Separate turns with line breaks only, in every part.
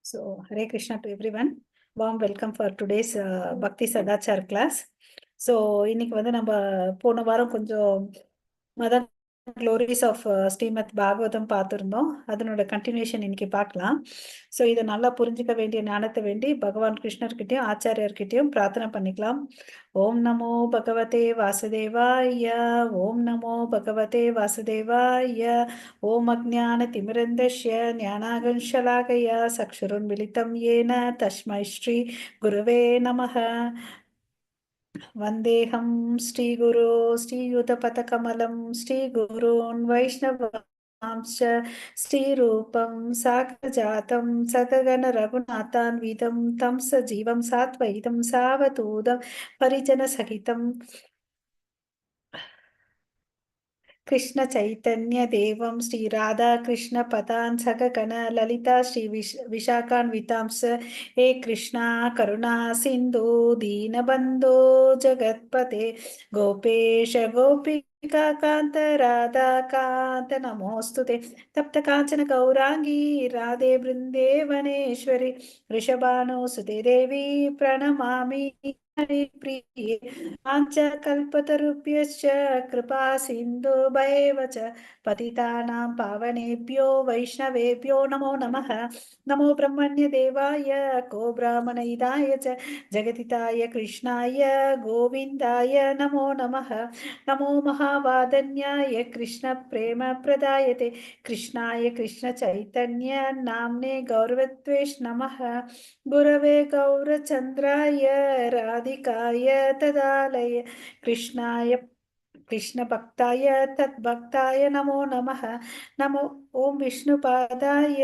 So, Hare Krishna to everyone. Warm welcome for today's Bhakti Sadachar class. So, இன்னைக்கு வந்து நம்ம போன வாரம் கொஞ்சம் மதன் க்ளோரிஸ் ஆஃப் ஸ்ரீமத் பாகவதம் பார்த்துருந்தோம். அதனோட கண்டினியூஷன் இன்னைக்கு பார்க்கலாம். ஸோ இதை நல்லா புரிஞ்சுக்க வேண்டிய ஞானத்தை வேண்டி பகவான் கிருஷ்ணர்கிட்டயும் ஆச்சாரியர்கிட்டயும் பிரார்த்தனை பண்ணிக்கலாம். ஓம் நமோ பகவதே வாசுதேவாய, ஓம் நமோ பகவதே வாசுதேவாய, ஓம் அஜ்ஞான திமிரந்தஸ்ய ஞானாகன்ஷலாகயா சக்ஷுருன்மிலிதம் ஏன தஸ்மை ஸ்ரீ குருவே நமः. वन्देऽहं श्रीगुरो श्रीयुतपथकमलं श्रीगुरून् वैष्णवांश्च श्रीरूपं साग्रजातं सगगण रघुनाथान्वितं तं सजीवं सात्वैतं सावधूतं परिजनसहितं कृष्ण चैतन्य देवं श्री राधा कृष्ण पदान् सगगण ललिता श्री विशाखान्वितांस हे कृष्णा करुणा सिंधु दीनबंधो जगत्पते गोपेश गोपिका कांत राधा कांत नमोस्तुते तप्त कांचन गौरांगी राधे वृंदेवनेश्वरी वृषभानुसुते देवी प्रणमामि प्रिये कल्पतरुभ्यश्च कृपा सिन्धुभ्यैव च पतितानां पावनेभ्यो वैष्णवेभ्यो नमो नमः. नमो ब्रह्मण्य देवाय को ब्राह्मणहिताय च जगदिताय कृष्णाय गोविन्दाय नमो नमः. नमो महावादन्याय कृष्ण प्रेम प्रदायते कृष्णाय कृष्ण चैतन्य नाम्ने गौरवत्वेश नमः. गुरवे गौरचन्द्राय राधिकाय तदालय कृष्णाय कृष्ण भक्ताय तद्भक्ताय नमो नमः. नमो ओम विष्णुपादाय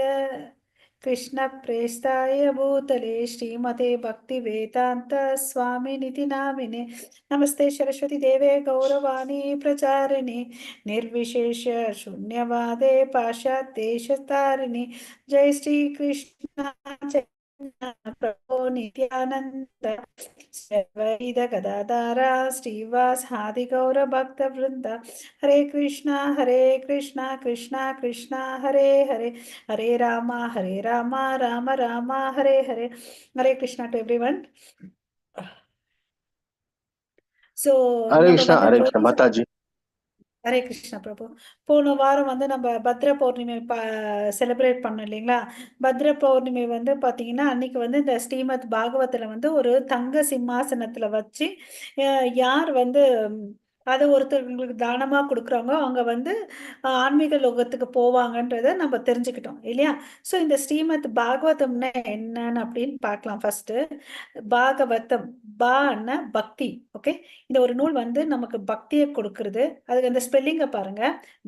कृष्ण प्रेष्ठाय भूतले श्रीमते भक्ति वेदांत स्वामिनिति नामिने नमस्ते सरस्वती देवे गौरवाणी प्रचारिणे निर्विशेष शून्यवादे पाश्चात्यदेशतारिणे जय श्री कृष्ण प्रभो नित्यानंद सर्वैद गदाधारा श्रीवास आदि गौर भक्त वृंद हरे कृष्णा कृष्णा कृष्णा हरे हरे हरे राम राम राम हरे हरे. हरे कृष्णा to everyone. So
हरे
நம்ம
कृष्णा माताजी.
ஹரே கிருஷ்ணா பிரபு. போன வாரம் வந்து நம்ம பத்ர பௌர்ணமி செலிப்ரேட் பண்ணோம் இல்லைங்களா? பத்ர பௌர்ணமி வந்து பார்த்தீங்கன்னா அன்னைக்கு வந்து இந்த ஸ்ரீமத் பாகவத்தில் வந்து ஒரு தங்க சிம்மாசனத்தில் வச்சு யார் வந்து அதை ஒருத்தவங்களுக்கு தானமாக கொடுக்குறாங்க அவங்க வந்து ஆன்மீக லோகத்துக்கு போவாங்கன்றத நம்ம தெரிஞ்சுக்கிட்டோம் இல்லையா? ஸோ இந்த ஸ்ரீமத் பாகவதம்னா என்னன்னு அப்படின்னு பார்க்கலாம். ஃபர்ஸ்ட் பாகவதம் பான்னா பக்தி. ஓகே, இந்த ஒரு நூல் வந்து நமக்கு பக்தியை கொடுக்கறது. அதுக்கு அந்த ஸ்பெல்லிங்கை பாருங்க,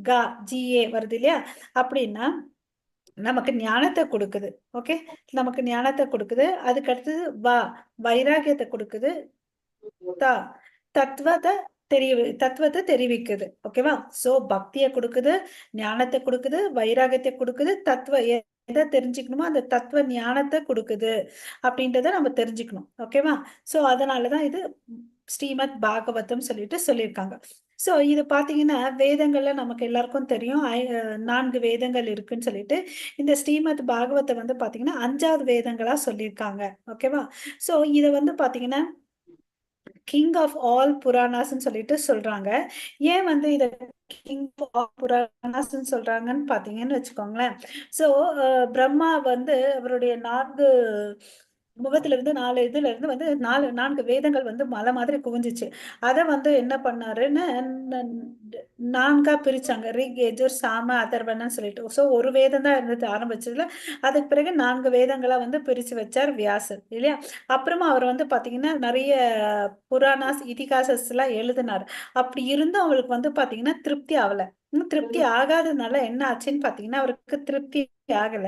கா ஜிஏ வருது இல்லையா? அப்படின்னா நமக்கு ஞானத்தை கொடுக்குது. ஓகே, நமக்கு ஞானத்தை கொடுக்குது. அதுக்கு அடுத்தது வைராகியத்தை கொடுக்குது. தத்துவத்தை தெரிவிக்குது. ஓகேவா? சோ பக்தியை கொடுக்குது, ஞானத்தை கொடுக்குது, வைராகியத்தை கொடுக்குது, எதை தெரிஞ்சுக்கணுமோ அந்த தத்துவ ஞானத்தை கொடுக்குது அப்படின்றத நம்ம தெரிஞ்சுக்கணும். ஓகேவா? சோ அதனாலதான் இது ஸ்ரீமத் பாகவதம் சொல்லிட்டு சொல்லியிருக்காங்க. சோ இது பாத்தீங்கன்னா வேதங்கள்ல நமக்கு எல்லாருக்கும் தெரியும் 4 வேதங்கள் இருக்குன்னு சொல்லிட்டு. இந்த ஸ்ரீமத் பாகவத்தை வந்து பாத்தீங்கன்னா 5வது வேதங்களா சொல்லியிருக்காங்க. ஓகேவா? சோ இத வந்து பாத்தீங்கன்னா கிங் ஆஃப் ஆல் புராணாஸ்ன்னு சொல்லிட்டு சொல்றாங்க. ஏன் வந்து இத கிங் ஆஃப் புராணாஸ்ன்னு சொல்றாங்கன்னு பாத்தீங்கன்னு வச்சுக்கோங்களேன். சோ பிரம்மா வந்து அவருடைய 4 முகத்துல இருந்து 4 இதுல இருந்து வந்து 4 வேதங்கள் வந்து மலை மாதிரி குவிஞ்சிச்சு. அதை வந்து என்ன பண்ணாருன்னு 4ஆ பிரிச்சாங்க. ரிக் யஜுர் சாம அதர்வணன்னு சொல்லிட்டு. சோ ஒரு வேதம் தான் இருந்தது ஆரம்பிச்சதுல. அதுக்கு பிறகு 4 வேதங்களா வந்து பிரிச்சு வச்சார் வியாசர் இல்லையா? அப்புறமா அவர் வந்து பாத்தீங்கன்னா நிறைய புராணாஸ் இதிகாசஸ் எல்லாம் எழுதினார். அப்படி இருந்தும் அவங்களுக்கு வந்து பாத்தீங்கன்னா திருப்தி ஆகல. திருப்தி ஆகாததுனால என்ன ஆச்சுன்னு பாத்தீங்கன்னா அவருக்கு திருப்தி ஆகல.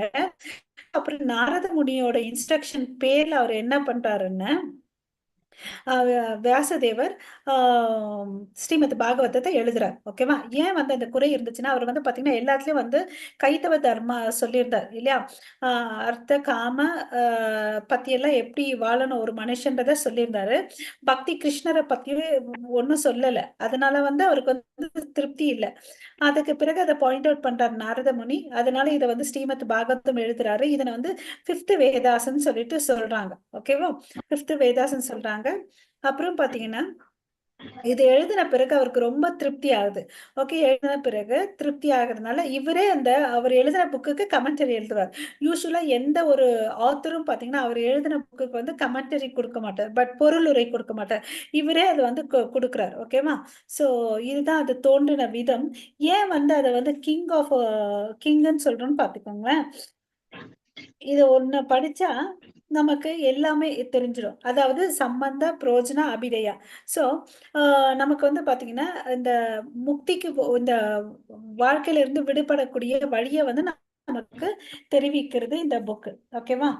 அப்புறம் நாரத முனியோட இன்ஸ்ட்ரக்ஷன் பேர்ல அவர் என்ன பண்றாருன்னு வியாசதேவர் ஸ்ரீமத் பாகவதத்தை எழுதுறார். ஓகேவா? ஏன் வந்து அந்த குறை இருந்துச்சுன்னா, அவர் வந்து பாத்தீங்கன்னா எல்லாத்துலயும் வந்து கைத்தவ தர்மா சொல்லியிருந்தார் இல்லையா? அர்த்த காம பத்தியெல்லாம் எப்படி வாழணும் ஒரு மனுஷன்றத சொல்லியிருந்தாரு. பக்தி கிருஷ்ணரை பத்தியே ஒன்னும் சொல்லல. அதனால வந்து அவருக்கு வந்து திருப்தி இல்லை. அதுக்கு பிறகு அதை பாயிண்ட் அவுட் பண்றாரு நாரத முனி. அதனால இதை வந்து ஸ்ரீமத் பாகவதம் எழுதுறாரு. இதனை வந்து பிப்த் வேதாசன் சொல்லிட்டு சொல்றாங்க. ஓகேவா? பிப்த் வேதாசன் சொல்றாங்க. அப்புறம் பாத்தீங்கன்னா இது எழுதின பிறகு அவருக்கு ரொம்ப திருப்தி ஆகுது. ஓகே, எழுதின பிறகு திருப்தி ஆகுறதுனால இவரே அந்த அவர் எழுதின புக்குக்கு கமெண்டரி எழுதுவார். யூஸ்வலா எந்த ஒரு ஆத்தரும் பாத்தீங்கன்னா அவர் எழுதின புக்குக்கு வந்து கமெண்டரி கொடுக்க மாட்டார், பட் பொருளுரை கொடுக்க மாட்டார். இவரே அது வந்து கொடுக்குறார். ஓகேவா? சோ இதுதான் அது தோன்றின விதம். ஏன் வந்து அதை வந்து கிங் ஆஃப் கிங்ன்னு சொல்றோம்னு பாத்துக்கோங்களேன். இது ஒண்ணு படிச்சா நமக்கு எல்லாமே தெரிஞ்சிடும். அதாவது சம்பந்த புரோஜன அபிதயா. சோ நமக்கு வந்து பாத்தீங்கன்னா இந்த முக்திக்கு இந்த வாழ்க்கையில இருந்து விடுபடக்கூடிய வழியை வந்து நமக்கு தெரிவிக்கிறது இந்த புக். ஓகேவா?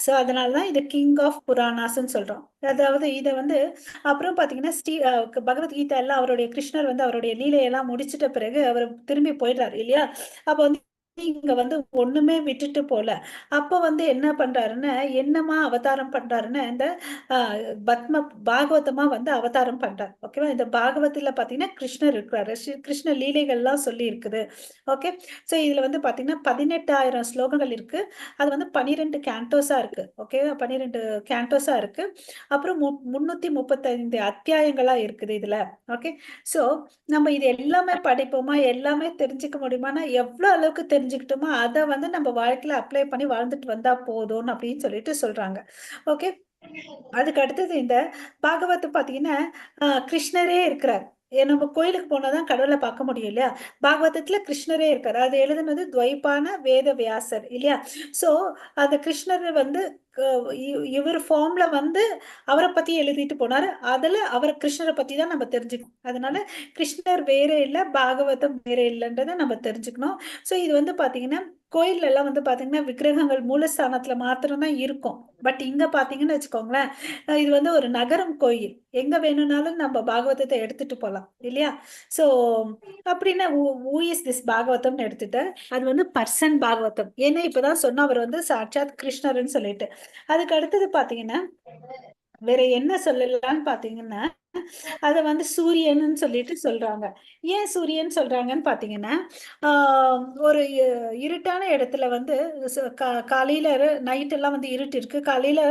சோ அதனாலதான் இது கிங் ஆஃப் புராணாஸ்ன்னு சொல்றோம். அதாவது இத வந்து அப்புறம் பாத்தீங்கன்னா பகவத்கீதா எல்லாம் அவருடைய கிருஷ்ணர் வந்து அவருடைய லீலையெல்லாம் முடிச்சிட்ட பிறகு அவர் திரும்பி போயிடுறாரு இல்லையா? அப்ப வந்து இங்க வந்து ஒண்ணுமே விட்டுட்டு போல. அப்ப வந்து என்ன பண்றாருன்னா, என்னமா அவதாரம் பண்றாருன்னா இந்த பத்ம பாகவதமா வந்து அவதாரம் பண்றார். ஓகேவா? இந்த பாகவத்துல பாத்தீங்கன்னா கிருஷ்ணர் இருக்கிறாரு. கிருஷ்ண லீலைகள்லாம் சொல்லி இருக்குது. ஓகே. சோ இதுல வந்து பாத்தீங்கன்னா 18,000 ஸ்லோகங்கள் இருக்கு. அது வந்து 12 கேண்டோஸா இருக்கு. ஓகே, 12 கேண்டோஸா இருக்கு. அப்புறம் 335 அத்தியாயங்களா இருக்குது இதுல. ஓகே. சோ நம்ம இது எல்லாமே படிப்போமா, எல்லாமே தெரிஞ்சுக்க முடியுமானா, எவ்வளவு அளவுக்கு தெரிஞ்சுக்கிட்டோமோ அதை வந்து நம்ம வாழ்க்கையில அப்ளை பண்ணி வாழ்ந்துட்டு வந்தா போதும்னு அப்படின்னு சொல்லிட்டு சொல்றாங்க. ஓகே. அதுக்கு அடுத்தது இந்த பாகவத் பாத்தீங்கன்னா கிருஷ்ணரே இருக்கிறார். நம்ம கோயிலுக்கு போனாதான் கடவுளை பார்க்க முடியும் இல்லையா? பாகவதத்துல கிருஷ்ணரே இருக்காரு. அது எழுதுனது துவைபான வேத வியாசர் இல்லையா? சோ அந்த கிருஷ்ணர் வந்து இவர் ஃபார்ம்ல வந்து அவரை பத்தி எழுதிட்டு போனாரு. அதுல அவர் கிருஷ்ணரை பத்தி தான் நம்ம தெரிஞ்சுக்கணும். அதனால கிருஷ்ணர் வேற இல்ல, பாகவதம் வேற இல்லைன்றதை நம்ம தெரிஞ்சுக்கணும். சோ இது வந்து பாத்தீங்கன்னா கோயில்ல எல்லாம் வந்து பாத்தீங்கன்னா விக்கிரகங்கள் மூலஸ்தானத்துல மாத்திரம் தான் இருக்கும். பட் இங்க பாத்தீங்கன்னு வச்சுக்கோங்களேன், இது வந்து ஒரு நகரம் கோயில். எங்க வேணும்னாலும் நம்ம பாகவதத்தை எடுத்துட்டு போலாம் இல்லையா? சோ அப்படின்னா who is this பாகவதம்னு எடுத்துட்டேன். அது வந்து பர்சன் பாகவதம். ஏன்னா இப்பதான் சொன்ன அவர் வந்து சாட்சாத் கிருஷ்ணர்னு சொல்லிட்டு. அதுக்கு அடுத்தது பாத்தீங்கன்னா வேற என்ன சொல்லலாம்னு பாத்தீங்கன்னா அத வந்து சூரியன்னு சொல்லிட்டு சொல்றாங்க. ஏன் சூரியன் சொல்றாங்கன்னு பாத்தீங்கன்னா ஒரு இருட்டான இடத்துல வந்து காலையில நைட் எல்லாம் வந்து இருட்டு இருக்கு. காலையில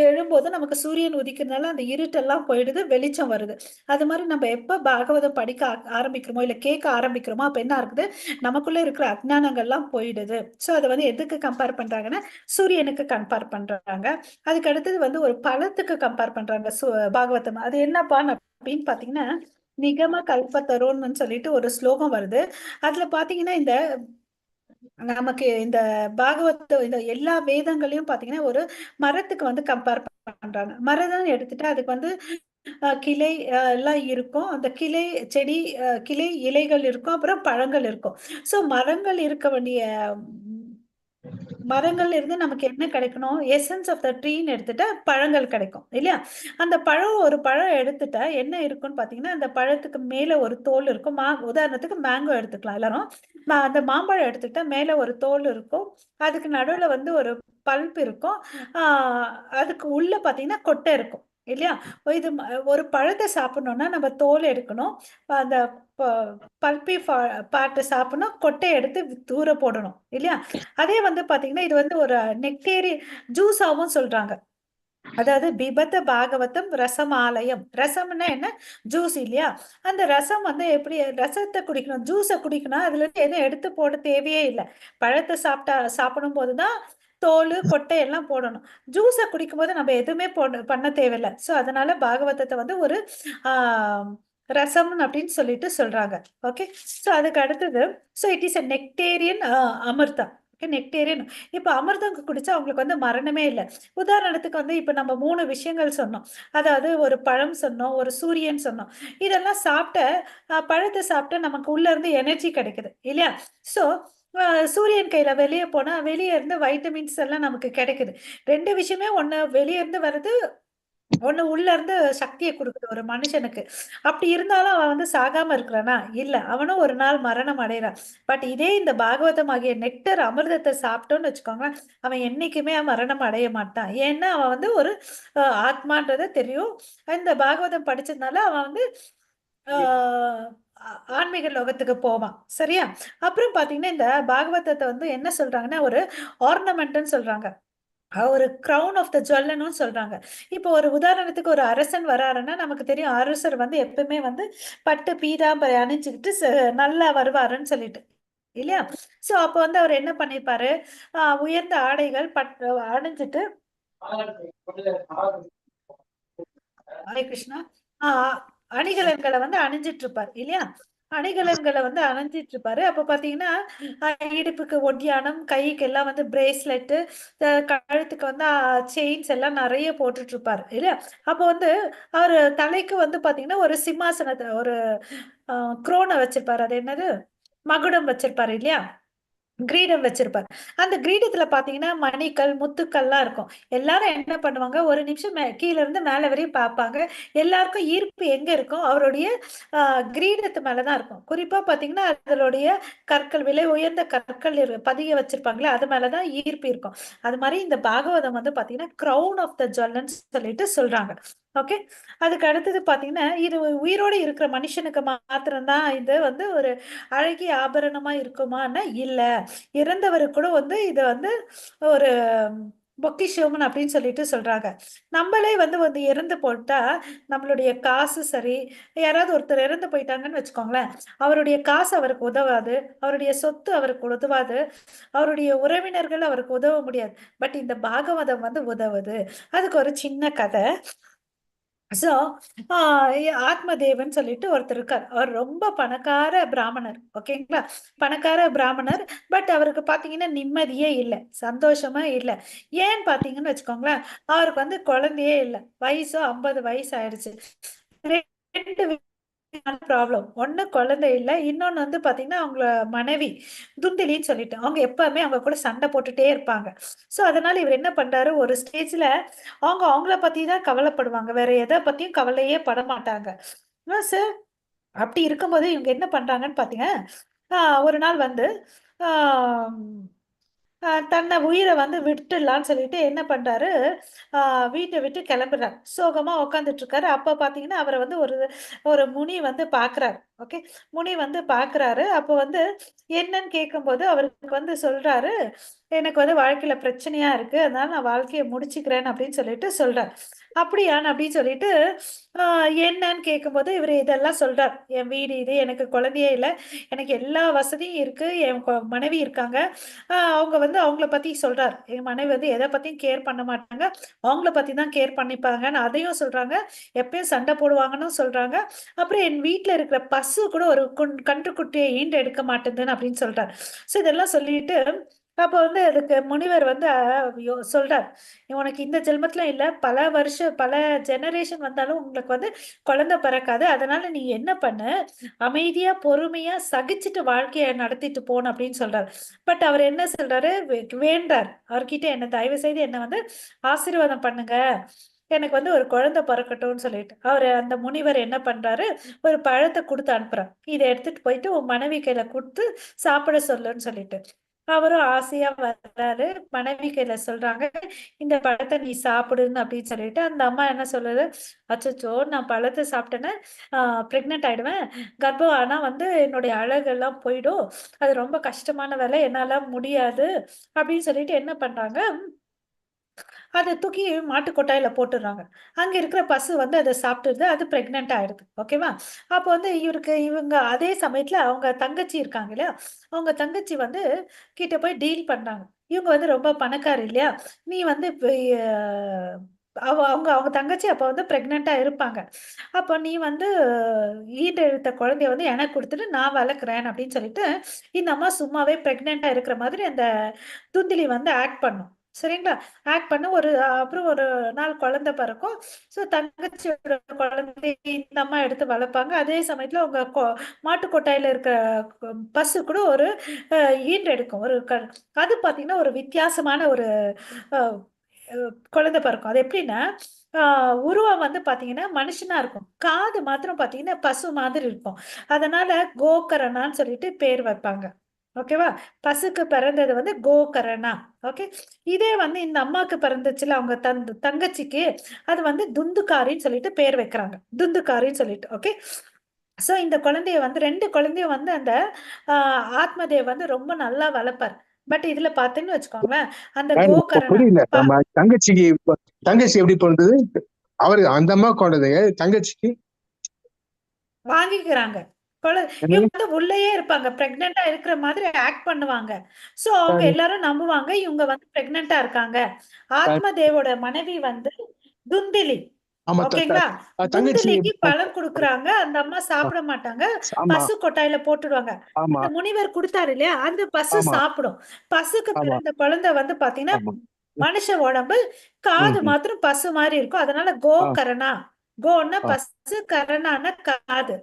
எழும்போது நமக்கு சூரியன் உதிக்கிறதுனால அந்த இருட்டெல்லாம் போயிடுது, வெளிச்சம் வருது. அது மாதிரி நம்ம எப்ப பாகவதம் படிக்க ஆரம்பிக்கிறோமோ இல்ல கேட்க ஆரம்பிக்கிறோமோ அப்ப என்ன இருக்குது, நமக்குள்ள இருக்கிற அஜ்ஞானங்கள்லாம் போயிடுது. சோ அதை வந்து எதுக்கு கம்பேர் பண்றாங்கன்னா சூரியனுக்கு கம்பேர் பண்றாங்க. அதுக்கு அடுத்தது வந்து ஒரு பழத்துக்கு கம்பேர் பண்றாங்க பாகவதம். அது என்னப்பா அப்படின்னு பாத்தீங்கன்னா நிகம கல்பத்தரோன்னு சொல்லிட்டு ஒரு ஸ்லோகம் வருது. அதுல பாத்தீங்கன்னா இந்த நமக்கு இந்த பாகவத இந்த எல்லா வேதங்களையும் பாத்தீங்கன்னா ஒரு மரத்துக்கு வந்து கம்பேர் பண்றாங்க. மரம் எடுத்துட்டா அதுக்கு வந்து கிளை எல்லாம் இருக்கும். அந்த கிளை செடி கிளை இலைகள் இருக்கும், அப்புறம் பழங்கள் இருக்கும். சோ மரங்கள் இருக்க வேண்டிய மரங்கள்ல இருந்து நமக்கு என்ன கிடைக்கணும், எசன்ஸ் ஆஃப் த ட்ரீன்னு எடுத்துட்டா பழங்கள் கிடைக்கும் இல்லையா? அந்த பழம் ஒரு பழம் எடுத்துட்டா என்ன இருக்கும்னு பாத்தீங்கன்னா அந்த பழத்துக்கு மேல ஒரு தோல் இருக்கும். உதாரணத்துக்கு மேங்கோ எடுத்துக்கலாம் எல்லாரும். அந்த மாம்பழம் எடுத்துக்கிட்டா மேல ஒரு தோல் இருக்கும். அதுக்கு நடுவுல வந்து ஒரு பல்ப் இருக்கும். அதுக்கு உள்ள பாத்தீங்கன்னா கொட்டை இருக்கும் இல்லையா? இது ஒரு பழத்தை சாப்பிடணும்னா நம்ம தோல் எடுக்கணும். அந்த பல்பி பார்ட் சாப்பிடணும், கொட்டையை எடுத்து தூர போடணும் இல்லையா? அதே வந்து பாத்தீங்கன்னா இது வந்து ஒரு நெக்டேரி ஜூஸாவும் சொல்றாங்க. அதாவது பிபத்த பாகவதம் ரசமாலயம். ரசம்னா என்ன? ஜூஸ் இல்லையா? அந்த ரசம் வந்து எப்படி ரசத்தை குடிக்கணும், ஜூஸை குடிக்கணும், அதுல இருந்து எதுவும் எடுத்து போட தேவையே இல்லை. பழத்தை சாப்பிடும் போதுதான் தோல் கொட்டை எல்லாம் போடணும். ஜூஸை குடிக்கும் போது நம்ம எதுவுமே பண்ண தேவையில்லை. சோ அதனால பாகவதத்தை வந்து ஒரு ஆஹ் ரசம் அப்படின்னு சொல்லிட்டு சொல்றாங்க. ஓகே. சோ அதுக்கு அடுத்தது சோ இட் இஸ் a நெக்டேரியன் அமிர்தம். நெக்டேரியன். இப்ப அமிர்தம் குடிச்சா அவங்களுக்கு வந்து மரணமே இல்லை. உதாரணத்துக்கு வந்து இப்ப நம்ம 3 விஷயங்கள் சொன்னோம். அதாவது ஒரு பழம் சொன்னோம், ஒரு சூரியன் சொன்னோம். இதெல்லாம் சாப்பிட்ட பழத்தை சாப்பிட்டு நமக்கு உள்ள இருந்து எனர்ஜி கிடைக்குது இல்லையா? சோ சூரியன் கையில வெளியே போனா வெளியே இருந்து வைட்டமின்ஸ் எல்லாம் நமக்கு கிடைக்குது. 2 விஷயமே ஒண்ணு வெளியே இருந்து வருது, ஒண்ணு உள்ள இருந்து சக்திய குடுக்குது ஒரு மனுஷனுக்கு. அப்படி இருந்தாலும் அவன் வந்து சாகாம இருக்கிறானா? இல்ல. அவனும் ஒரு நாள் மரணம் அடையறான். பட் இதே இந்த பாகவதம் ஆகிய நெக்டர் அமிர்தத்த சாப்பிட்டோம்னு வச்சுக்கோங்களேன், அவன் என்னைக்குமே மரணம் அடைய மாட்டான். ஏன்னா, அவன் வந்து ஒரு ஆத்மான்றது தெரியும். இந்த பாகவதம் படிச்சதுனால அவன் வந்து ஆ ஆன்மீக லோகத்துக்கு போவான். சரியா? அப்புறம் பார்த்தீங்கன்னா, இந்த பாகவதத்த வந்து என்ன சொல்றாங்கன்னா, ஒரு ஆர்னமென்ட்ன்னு சொல்றாங்க. ஒரு கிரவுன் ஆஃப் த ஜுவல்லன்னு சொல்றாங்க. இப்போ ஒரு உதாரணத்துக்கு ஒரு அரசன் வராருன்னா, நமக்கு தெரியும் அரசர் வந்து எப்பவுமே வந்து பட்டு பீதாம்பரை அணிஞ்சுக்கிட்டு நல்லா வருவாருன்னு சொல்லிட்டு. இல்லையா? சோ அப்ப வந்து அவர் என்ன பண்ணியிருப்பாரு, உயர்ந்த ஆடைகள் அணிஞ்சுட்டு ஹரே கிருஷ்ணா. ஆ அணிகலன்கள வந்து அணிஞ்சிட்டு இருப்பாரு இல்லையா? அணிகலன்கள வந்து அணிஞ்சிட்டு இருப்பாரு. அப்ப பார்த்தீங்கன்னா, அ இடுப்புக்கு ஒட்டியாணம், கைக்கு எல்லாம் வந்து பிரேஸ்லெட்டு, கழுத்துக்கு வந்து செயின்ஸ் எல்லாம் நெறைய போட்டுட்டு இருப்பாரு இல்லையா? அப்ப வந்து அவரு தலைக்கு வந்து பார்த்தீங்கன்னா, ஒரு சிம்மாசனத்த ஒரு அ குரோன வச்சிருப்பாரு. அது என்னது? மகுடம் வச்சிருப்பாரு இல்லையா? கிரீடம் வச்சிருப்பார். அந்த கிரீடத்துல பார்த்தீங்கன்னா, மணிகள், முத்துக்கள்லாம் இருக்கும். எல்லாரும் என்ன பண்ணுவாங்க, ஒரு நிமிஷம் கீழ இருந்து மேல வரையும் பார்ப்பாங்க. எல்லாருக்கும் ஈர்ப்பு எங்க இருக்கும்? அவருடைய அ கிரீடத்து மேல தான் இருக்கும். குறிப்பா பார்த்தீங்கன்னா, அதனுடைய கற்கள், விலை உயர்ந்த கற்கள் பதிய வச்சிருப்பாங்கல்ல, அது மேல தான் ஈர்ப்பு இருக்கும். அது மாரி இந்த பாகவதம் வந்து பார்த்தீங்கன்னா, கிரவுன் ஆஃப் த ஜுவல்லன்னு சொல்லிட்டு சொல்றாங்க. ஓகே. அதுக்கு அடுத்தது பார்த்தீங்கன்னா, இது உயிரோட இருக்கிற மனுஷனுக்கு மாத்திரம் தான் இது வந்து ஒரு அழகிய ஆபரணமா இருக்குமான்னா, இல்ல. இறந்தவருக்கு கூட வந்து இத வந்து ஒரு பொக்கிஷம் அப்படின்னு சொல்லிட்டு சொல்றாங்க. நம்மளே வந்து வந்து இறந்து போட்டா, நம்மளுடைய காசு சரி, யாராவது ஒருத்தர் இறந்து போயிட்டாங்கன்னு வச்சுக்கோங்களேன், அவருடைய காசு அவருக்கு உதவாது. அவருடைய சொத்து அவருக்கு உதவாது. அவருடைய உறவினர்கள் அவருக்கு உதவ முடியாது. பட் இந்த பாகவதம் வந்து உதவுது. அதுக்கு ஒரு சின்ன கத. ஸோ, ஆ ஆத்மதேவன் சொல்லிட்டு ஒருத்தர் இருக்கார். அவர் ரொம்ப பணக்கார பிராமணர். ஓகேங்களா? பணக்கார பிராமணர். பட் அவருக்கு பார்த்தீங்கன்னா, நிம்மதியே இல்ல. சந்தோஷமா இல்ல. ஏன்னு பார்த்தீங்கன்னு வச்சுக்கோங்களேன், அவருக்கு வந்து குழந்தையே இல்ல. வயசோ 50 வயசு ஆயிடுச்சு. 2 ப்ராப்ளம். ஒண்ணு குழந்தை இல்ல. இன்னொன்னு வந்து பார்த்தீங்கன்னா, அவங்கள மனைவி துந்திலின்னு சொல்லிட்டு. அவங்க எப்பவுமே அவங்க கூட சண்டை போட்டுட்டே இருப்பாங்க. ஸோ, அதனால இவரு என்ன பண்றாரு, ஒரு ஸ்டேஜ்ல அவங்க அவங்கள பத்தி தான் கவலைப்படுவாங்க. வேற எத பத்தியும் கவலையே படமாட்டாங்க. சார் அப்படி இருக்கும்போது இவங்க என்ன பண்றாங்கன்னு பார்த்தீங்க, அ ஒரு நாள் வந்து ஆ தன்னை உயிரை வந்து விட்டுடலான்னு சொல்லிட்டு என்ன பண்றாரு, ஆ வீட்டை விட்டு கிளம்புறாரு. சோகமா உட்காந்துட்டு இருக்காரு. அப்ப பார்த்தீங்கன்னா, அவரை வந்து ஒரு ஒரு முனி வந்து பார்க்குறாரு. ஓகே. முனி வந்து பார்க்குறாரு. அப்போ வந்து என்னன்னு கேட்கும்போது, அவருக்கு வந்து சொல்றாரு, "எனக்கு வந்து வாழ்க்கையில பிரச்சனையா இருக்கு. அதனால நான் வாழ்க்கைய முடிச்சுக்கிறேன்" அப்படின்னு சொல்லிட்டு சொல்றார். "அப்படியான்னு?" அப்படின்னு சொல்லிட்டு ஆ என்னன்னு கேட்கும்போது, இவரு இதெல்லாம் சொல்றார். "என் வீடு இது, எனக்கு குழந்தையே இல்ல. எனக்கு எல்லா வசதியும் இருக்கு. என் மனைவி இருக்காங்க." அவங்க வந்து அவங்கள பத்தி சொல்றாரு. என் மனைவி வந்து எத பத்தியும் கேர் பண்ண மாட்டாங்க. அவங்கள பத்தி தான் கேர் பண்ணிப்பாங்கன்னு அதையும் சொல்றாங்க. எப்பயும் சண்டை போடுவாங்கன்னு சொல்றாங்க. அப்புறம் என் வீட்ல இருக்கிற பசு கூட ஒரு கன்றுக்குட்டிய ஈண்டு எடுக்க மாட்டேங்குதுன்னு அப்படின்னு சொல்றாரு. ஸோ இதெல்லாம் சொல்லிட்டு, அப்ப வந்து அதுக்கு முனிவர் வந்து சொல்றார். "உனக்கு இந்த ஜென்மத்தில இல்ல, பல வருஷம் பல ஜெனரேஷன் வந்தாலும் உங்களுக்கு வந்து குழந்தை பிறக்காது. அதனால நீ என்ன பண்ணு, அமைதியா, பொறுமையா சகிச்சுட்டு வாழ்க்கைய நடத்திட்டு போணும்" அப்படின்னு சொல்றாரு. பட் அவர் என்ன சொல்றாரு, வேண்டார். அவர்கிட்ட என்ன தயவு செய்து என்ன வந்து ஆசீர்வாதம் பண்ணுங்க. எனக்கு வந்து ஒரு குழந்தை பொறக்கட்டும்னு சொல்லிட்டு. அவரு அந்த முனிவர் என்ன பண்றாரு, ஒரு பழத்த குடுத்து அனுப்புறார். இத எடுத்துட்டு போயிட்டு உன் மனைவி கையில குடுத்து சாப்பிட சொல்லுன்னு சொல்லிட்டு. அவரும் ஆசையா வர்றாரு. மனைவி கையில சொல்றாங்க, "இந்த பழத்த நீ சாப்பிடுன்னு" அப்படின்னு சொல்லிட்டு, அந்த அம்மா என்ன சொல்லுது, "அச்சச்சோ! நான் பழத்த சாப்பிட்டேன்னா, ஆ பிரெக்னன்ட் ஆயிடுவேன். கர்ப்பம் ஆனா வந்து என்னுடைய அழகெல்லாம் போயிடும். அது ரொம்ப கஷ்டமான வேலை. என்னால முடியாது." அப்படின்னு சொல்லிட்டு என்ன பண்றாங்க, அத தூக்கி மாட்டு கொட்டாயில போட்டுர்றாங்க. அங்க இருக்கிற பசு வந்து அத சாப்பிட்டுருது. அது பிரெக்னன்ட் ஆயிடுது. ஓகேவா? அப்போ வந்து இவங்க அதே சமயத்துல அவங்க தங்கச்சி இருக்காங்க இல்லையா? அவங்க தங்கச்சி வந்து கிட்ட போய் டீல் பண்றாங்க. இவங்க வந்து ரொம்ப பணக்காரி இல்லையா? நீ வந்து இப்ப அவங்க அவங்க தங்கச்சி அப்ப வந்து பிரெக்னன்ட்டா இருப்பாங்க. அப்ப நீ வந்து ஈன்றெடுத்த குழந்தைய வந்து எனக்கு குடுத்துட்டு நான் வளர்க்குறேன் அப்படின்னு சொல்லிட்டு, இந்த அம்மா சும்மாவே பிரெக்னன்ட்டா இருக்கிற மாதிரி அந்த துந்திலி வந்து ஆக்ட் பண்ணும். சரிங்களா? ஆக்ட் பண்ண அப்புறம் ஒரு நாள் குழந்தை பிறக்கும். ஸோ தங்கச்சியோட குழந்தைய இந்த அம்மா எடுத்து வளர்ப்பாங்க. அதே சமயத்துல உங்க மாட்டு கொட்டாயில இருக்க பசு கூட ஒரு அ ஈன்றெடுக்கும். அது பார்த்தீங்கன்னா, ஒரு வித்தியாசமான ஒரு அ அ குழந்தை பிறக்கும். அது எப்படின்னா, உருவம் வந்து பாத்தீங்கன்னா மனுஷனா இருக்கும். காது மாத்திரம் பாத்தீங்கன்னா பசு மாதிரி இருக்கும். அதனால கோகர்ணான்னு சொல்லிட்டு பேர் வைப்பாங்க. ஓகேவா? பசுக்கு பிறந்தது வந்து கோகர்ணா. ஓகே. இதே வந்து இந்த அம்மாக்கு பிறந்துச்சுல அவங்க தங்கச்சிக்கு, அது வந்து துந்துகாரின்னு சொல்லிட்டு பேர் வைக்கிறாங்க. துந்துகாரின்னு சொல்லிட்டு. ஓகே. சோ இந்த குழந்தைய வந்து 2 குழந்தையும் வந்து அந்த ஆத்மதேவ் வந்து ரொம்ப நல்லா வளர்ப்பார். பட் இதுல பாத்தீங்கன்னு வச்சுக்கோங்களேன், அந்த கோகர்ணா
புரியல. நம்ம தங்கச்சி எப்படி பிறந்தது? அவரு அந்த அம்மா கொண்டது தங்கச்சிக்கு
வாங்கிக்கிறாங்க. இவங்க வந்து உள்ளேயே இருப்பாங்க. பிரெக்னன்ட்டா இருக்கிற மாதிரி ஆக்ட் பண்ணுவாங்க. சோ அவங்க எல்லாரும் நம்புவாங்க, இவங்க வந்து பிரெக்னன்ட்டா இருக்காங்க. ஆத்மதேவோட மனைவி வந்து துந்திலி.
ஆமா
ஓகேங்களா?
தங்கச்சி
துந்திலிக்கு பழம் குடுக்குறாங்க. அந்த அம்மா சாப்பிட மாட்டாங்க.
ஆமா
பசு கொட்டாயில போட்டுடுவாங்க.
ஆமா
அந்த முனிவர் குடுத்தாரு இல்லையா? அந்த பசு
ஆமா
சாப்பிடும். பசுக்கு
ஆமா
பிறந்த குழந்தை வந்து பாத்தீங்கன்னா,
ஆமா
மனுஷ உடம்பு, காது மாத்திரம் பசு மாரி இருக்கும். அதனால கோகர்ணா. கோன்னா பசு, கரணான்னா காது.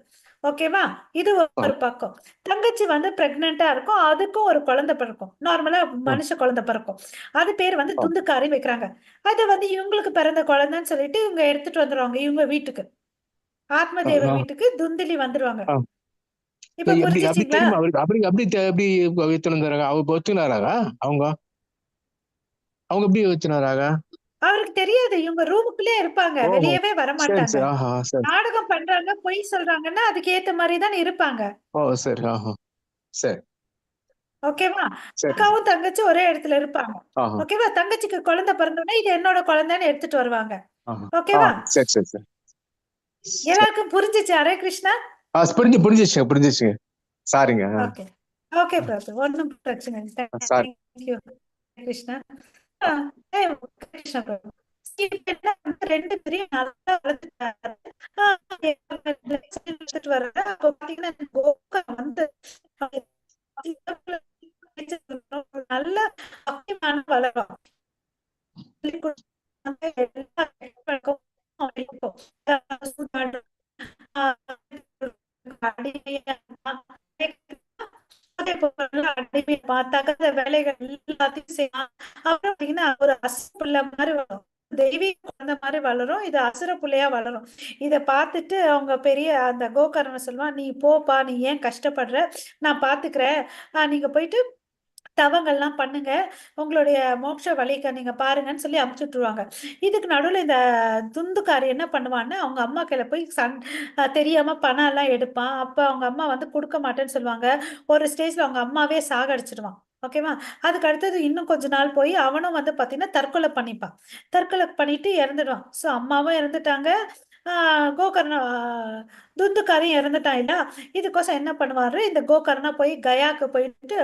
ஓகேவா? இது ஒரு பக்கம். தங்கச்சி வந்து பிரெக்னன்ட்டா இருக்கும். அதுக்கும் ஒரு குழந்தை பிறக்கும். நார்மலா மனுஷ குழந்தை பிறக்கும். அது பேர் வந்து துந்துக்காரின்னு வைக்கிறாங்க. அது வந்து இவங்களுக்கு பிறந்த குழந்தைன்னு சொல்லிட்டு இவங்க எடுத்துட்டு வந்துருவாங்க இவங்க வீட்டுக்கு. ஆத்மதேவர் வீட்டுக்கு துந்திலி வந்துருவாங்க. இப்ப
எப்படி அப்படி
புரிஞ்சுச்சுங்களா?
தெரியுமா அவருக்கு? அப்படி அப்படி எப்படி எடுத்துட்டு வந்தாங்க? அவங்க ஒத்துனாராங்க? அவங்க அவங்க எப்படி ஒத்துனாராங்க?
அவருக்கு தெரியாது. இவங்க ரூமுக்குள்ளே இருப்பாங்க.
ஓஹோ!
வெளியவே
சரி,
வரமாட்டாங்க.
சரி. ஆஹா, சரி.
நாடகம் பண்றாங்க, பொய் சொல்றாங்கன்னா, அதுக்கு ஏத்த மாரி தானே இருப்பாங்க.
ஓ! சரி. ஆஹா. சரி,
ஓகேவா?
சரி.
அக்காவும், தங்கச்சியும் ஒரே இடத்துல இருப்பாங்க.
ஆஹா,
ஓகேவா? தங்கச்சிக்கு குழந்தை பிறந்தவுடனே, இது என்னோட குழந்தைன்னு எடுத்துட்டு வருவாங்க.
ஆஹா.
ஓகேவா?
சரி, சரி, சரி. சரி.
எல்லாருக்கும் புரிஞ்சுச்சு. ஹரே கிருஷ்ணா.
புரிஞ்சிச்சுங்க, புரிஞ்சிச்சுங்க. சாரிங்க.
ஓகே. Okay brother. ஒண்ணும் பிரச்சனை இல்ல.
சாரி.
Thank you. கிருஷ்ணா. ஆ, கிருஷ்ணா பிரதர். இப்ப என்ன வந்து 2 பேரையும் நல்லா வளர்த்துட்டாரு. ஆ, எடுத்துட்டு வர்றாரு. அப்ப பாத்தீங்கன்னா, கோகா வந்து நல்ல பக்திமான வளரும். பார்த்தாக்க வேலைகள் எல்லாத்தையும் செய்யலாம். அப்புறம் பாத்தீங்கன்னா ஒரு அசுர புள்ள மாதிரி வரும். தெய்வீக குழந்தை மாதிரி வளரும். இது அசுர புள்ளையா வளரும். இத பார்த்துட்டு அவங்க பெரிய அந்த கோகர்ணன் சொல்லுவான், நீ போப்பா, நீ ஏன் கஷ்டப்படுற, நான் பாத்துக்கிறேன். நீங்க போயிட்டு தவங்கள்லாம் பண்ணுங்க. உங்களுடைய மோட்ச வழிக்க நீங்க பாருங்கன்னு சொல்லி அனுப்பிச்சு விட்டுருவாங்க. இதுக்கு நடுவுல இந்த துந்துக்காரி என்ன பண்ணுவான்னா, அவங்க அம்மா கையில போய் தெரியாம பணம்லாம் எடுப்பான். அப்ப அவங்க அம்மா வந்து குடுக்க மாட்டேன்னு சொல்லுவாங்க. ஒரு ஸ்டேஜ்ல அவங்க அம்மாவே சாகடிச்சுடுவான். ஓகேவா? அதுக்கு அடுத்தது இன்னும் கொஞ்ச நாள் போய் அவனும் வந்து பார்த்தீங்கன்னா, தற்கொலை பண்ணிப்பான். தற்கொலை பண்ணிட்டு இறந்துடுவான். ஸோ அம்மாவும் இறந்துட்டாங்க. ஆ கோகர்ணா துந்துக்காரியும் இறந்துட்டான் இல்ல. இதுக்கோசம் என்ன பண்ணுவாரு, இந்த கோகர்ணா போய் கயாக்கு போயிட்டு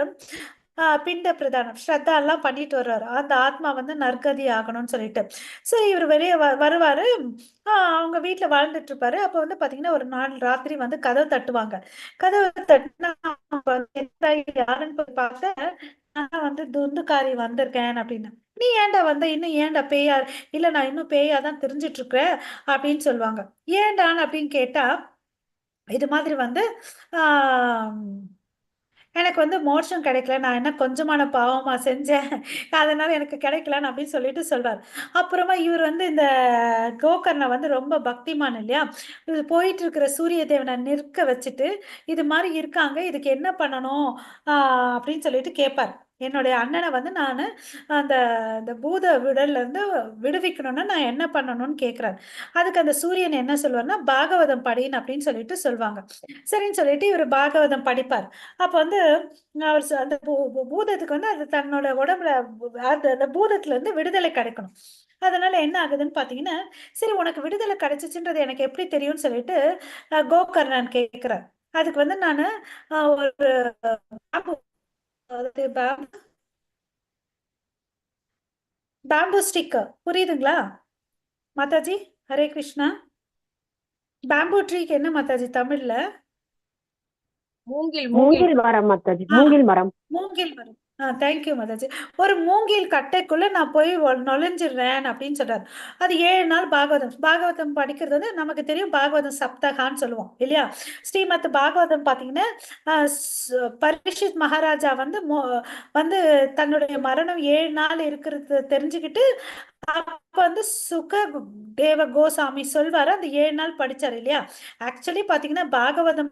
பிண்ட பிரதானம் ஸ்ரத்தாலாம் பண்ணிட்டு வருவாரு. அந்த ஆத்மா வந்து நற்கதி ஆகணும்னு சொல்லிட்டு. சரி இவரு வெளிய வருவாரு. அவங்க வீட்ல வாழ்ந்துட்டு இருப்பாரு. அப்ப வந்து பாத்தீங்கன்னா, ஒரு நாள் ராத்திரி வந்து கதவு தட்டுவாங்க. கதவு தட்டுனா என்னடா இது யாருன்னு போய் பார்த்தேன். நான் வந்து துந்துக்காரி வந்திருக்கேன் அப்படின்னு. "நீ ஏன்டா வந்த? இன்னும் ஏன்டா பேயா?" "இல்ல நான் இன்னும் பேயா தான் திரிஞ்சுட்டு இருக்கிறேன்" அப்படின்னு சொல்லுவாங்க. ஏன்டான்னு அப்படின்னு கேட்டா, இது மாதிரி வந்து ஆ எனக்கு வந்து மோட்சம் கிடைக்கல. நான் என்ன கொஞ்சமான பாவமா செஞ்சேன். அதனால எனக்கு கிடைக்கலன்னு அப்படின்னு சொல்லிட்டு சொல்றாரு. அப்புறமா இவர் வந்து இந்த கோகர்ண வந்து ரொம்ப பக்திமான் இல்லையா? இது போயிட்டு இருக்கிற சூரிய தேவன நிற்க வச்சுட்டு, இது மாரி இருக்காங்க. இதுக்கு என்ன பண்ணணும்? ஆ அப்படின்னு சொல்லிட்டு கேட்பார். என்னுடைய அண்ணன வந்து நானு அந்த இந்த பூத விடல்ல இருந்து விடுவிக்கணும்னா நான் என்ன பண்ணணும்னு கேட்கிறாரு. அதுக்கு அந்த சூரியன் என்ன சொல்வார்ன்னா, பாகவதம் படின்னு அப்படின்னு சொல்லிட்டு சொல்வாங்க. சரின்னு சொல்லிட்டு இவரு பாகவதம் படிப்பார். அப்ப வந்து அவர் அந்த பூதத்துக்கு வந்து அது தன்னோட உடம்புல அந்த அந்த பூதத்துல இருந்து விடுதலை கிடைக்கணும். அதனால என்ன ஆகுதுன்னு பாத்தீங்கன்னா, சரி உனக்கு விடுதலை கிடைச்சுச்சுன்றது எனக்கு எப்படி தெரியும்னு சொல்லிட்டு கோகர்ணன் கேட்கிறார். அதுக்கு வந்து நானு ஒரு பேம்பு அதாவது பேம்பு ஸ்டிக் புரியுதுங்களா? மாதாஜி ஹரே கிருஷ்ணா. பேம்பு ட்ரீக்கு என்ன மாதாஜி தமிழ்ல?
மூங்கில்
மூங்கில் மரம் மாதாஜி,
ஆ
மூங்கில் மரம்.
மூங்கில் மரம். தேங்க்யூ மாதாஜி. ஒரு மூங்கில் கட்டைக்குள்ள நான் போய் நுழைஞ்சிடுறேன் அப்படின்னு சொல்றாரு. அது 7 நாள் பாகவதம். பாகவதம் படிக்கிறது வந்து நமக்கு தெரியும், பாகவதம் சப்தகான்னு சொல்லுவோம் இல்லையா? ஸ்ரீமத் பாகவதம் பார்த்தீங்கன்னா, பரீட்சித் மகாராஜா வந்து வந்து தன்னுடைய மரணம் 7 நாள் இருக்கிறது தெரிஞ்சுக்கிட்டு, அப்ப வந்து சுக தேவ கோசாமி சொல்வாரு, அந்த 7 நாள் படிச்சாரு இல்லையா? ஆக்சுவலி பாத்தீங்கன்னா பாகவதம்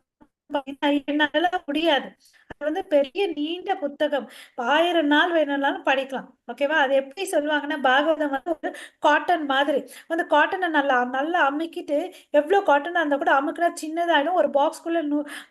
என்னால முடியாது. அது வந்து பெரிய நீண்ட புத்தகம். 1000 நாள் வேணும்னாலும் படிக்கலாம். ஓகேவா? அது எப்படி சொல்லுவாங்கன்னா, பாகவதம் வந்து ஒரு காட்டன் மாதிரி. அந்த காட்டனை நல்லா நல்லா அமுக்கிட்டு, எவ்வளவு காட்டனா இருந்தா கூட அமுக்குனா சின்னதாயிடும். ஒரு பாக்ஸ்குள்ள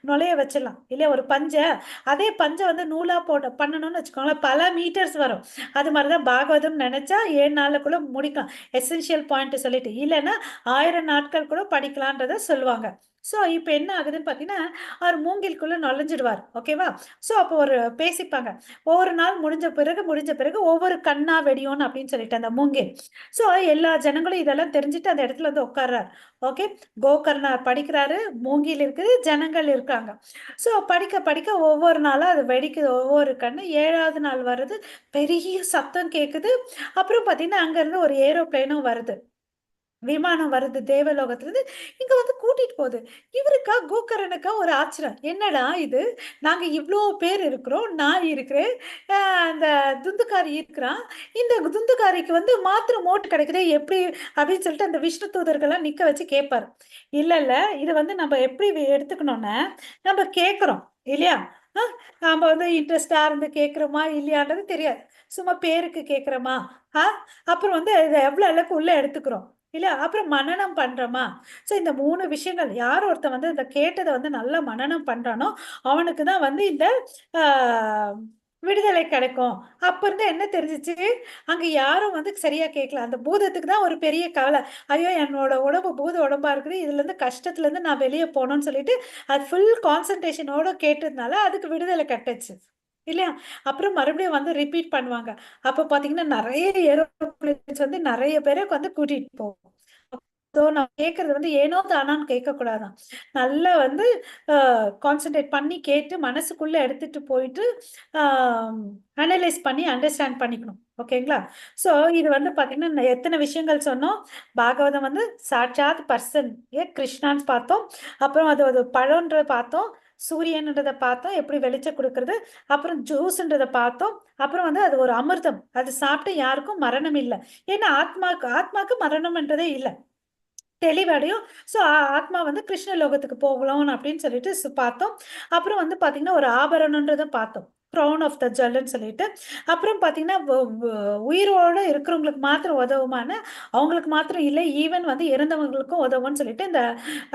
நுழைய வச்சிடலாம் இல்லையா? ஒரு பஞ்சை, அதே பஞ்சை வந்து நூலா போட பண்ணணும்னு வச்சுக்கோங்களேன், பல மீட்டர்ஸ் வரும். அது மாதிரிதான் பாகவதம் நினைச்சா 7 நாளுக்குள்ள முடிக்கலாம். எசென்சியல் பாயிண்ட் சொல்லிட்டு, இல்லைன்னா 1000 நாட்கள் கூட படிக்கலான்றத சொல்லுவாங்க. சோ இப்ப என்ன ஆகுதுன்னு பாத்தீங்கன்னா, அவர் மூங்கிலுக்குள்ள நுழைஞ்சிடுவார். ஓகேவா? சோ அப்போ ஒரு பேசிப்பாங்க. ஒவ்வொரு நாள் முடிஞ்ச பிறகு ஒவ்வொரு கண்ணா வெடியும்னு அப்படின்னு சொல்லிட்டு அந்த மூங்கில். சோ எல்லா ஜனங்களும் இதெல்லாம் தெரிஞ்சுட்டு அந்த இடத்துல வந்து உட்கார்றாரு. ஓகே. கோகர்ணா படிக்கிறாரு, மூங்கில் இருக்குது, ஜனங்கள் இருக்காங்க. சோ படிக்க படிக்க ஒவ்வொரு நாளா அது வெடிக்குது, ஒவ்வொரு கண்ணு. 7வது நாள் வருது, பெரிய சத்தம் கேக்குது. அப்புறம் பாத்தீங்கன்னா அங்க இருந்து ஒரு ஏரோப்ளேனும் வருது, விமானம் வருது தேவலோகத்துல இருந்து, இங்க வந்து கூட்டிட்டு போகுது. இவருக்கா கோகர்ணனுக்கா ஒரு ஆச்சரியம். என்னடா இது, நாங்க இவ்ளோ பேர் இருக்கிறோம், நான் இருக்கிறேன், அந்த துந்துக்காரி இருக்கிறான், இந்த துந்துக்காரிக்கு வந்து மாத்திரை மோட்டு கிடைக்குதே எப்படி அப்படின்னு சொல்லிட்டு அந்த விஷ்ணு தூதர்கள்லாம் நிக்க வச்சு கேட்பாரு. இல்ல இல்ல, இது வந்து நம்ம எப்படி எடுத்துக்கணும்னா, நம்ம கேட்கிறோம் இல்லையா? அஹ் நாம வந்து இன்ட்ரெஸ்டா இருந்து கேட்கிறோமா இல்லையான்றது தெரியாது. சும்மா பேருக்கு கேட்கிறோமா, ஆஹ் அப்புறம் வந்து இதை எவ்வளவு அளவுக்கு உள்ள எடுத்துக்கிறோம் இல்ல, அப்புறம் மனனம் பண்றோமா? சோ இந்த 3 விஷயங்கள். யார் ஒருத்தன் வந்து இந்த கேட்டத வந்து நல்லா மனனம் பண்றானோ, அவனுக்கு தான் வந்து இந்த ஆ விடுதலை கிடைக்கும். அப்ப இருந்து என்ன தெரிஞ்சுச்சு, அங்க யாரும் வந்து சரியா கேட்கல. அந்த பூதத்துக்கு தான் ஒரு பெரிய கவலை. ஐயோ! என்னோட உடம்பு பூத உடம்பா இருக்குது. இதுலருந்து கஷ்டத்துலருந்து நான் வெளிய போணும்னு சொல்லிட்டு, அது ஃபுல் கான்சன்ட்ரேஷனோட கேட்டதுனால அதுக்கு விடுதலை கிடைச்சுச்சு. இல்லையா? அப்புறம் மறுபடியும் வந்து ரிப்பீட் பண்ணுவாங்க. அப்ப பார்த்தீங்கன்னா, நெறைய ஏரோப்ளேன்ஸ் வந்து நெறைய பேர வந்து கூட்டிட்டு போகும். ஸோ நான் கேட்கறது வந்து ஏனோ தானான்னு கேட்கக்கூடாதாம். நல்லா வந்து கான்சன்ட்ரேட் பண்ணி கேட்டு மனசுக்குள்ள எடுத்துட்டு போயிட்டு ஆ அனலைஸ் பண்ணி அண்டர்ஸ்டாண்ட் பண்ணிக்கணும். ஓகேங்களா? ஸோ இது வந்து பார்த்தீங்கன்னா, எத்தன விஷயங்கள் சொன்னோம். பாகவதம் வந்து சாட்சாத் பர்சன் கிருஷ்ணான்னு பார்த்தோம். அப்புறம் அது ஒரு பழம்ன்றத பார்த்தோம். சூரியன்றத பார்த்தோம். எப்படி வெளிச்சம் குடுக்குறது. அப்புறம் ஜூஸ்ன்றத பார்த்தோம். அப்புறம் வந்து அது ஒரு அமிர்தம். அது சாப்பிட்டு யாருக்கும் மரணம் இல்ல. ஏன்னா ஆத்மாக்கு மரணம்ன்றதே இல்ல. தெளிவடையும். ஸோ ஆத்மா வந்து கிருஷ்ண லோகத்துக்கு போகலாம் அப்படின்னு சொல்லிட்டு பார்த்தோம். அப்புறம் வந்து பார்த்தீங்கன்னா, ஒரு ஆபரணம்ன்றத பார்த்தோம். க்ரவுன் ஆஃப் த ஜுவல்ன்னு சொல்லிட்டு. அப்புறம் பார்த்தீங்கன்னா, உயிரோட இருக்கிறவங்களுக்கு மாத்திரம் உதவுமான்னு, அவங்களுக்கு மாத்திரம் இல்ல, ஈவன் வந்து இறந்தவங்களுக்கும் உதவும்ன்னு சொல்லிட்டு இந்த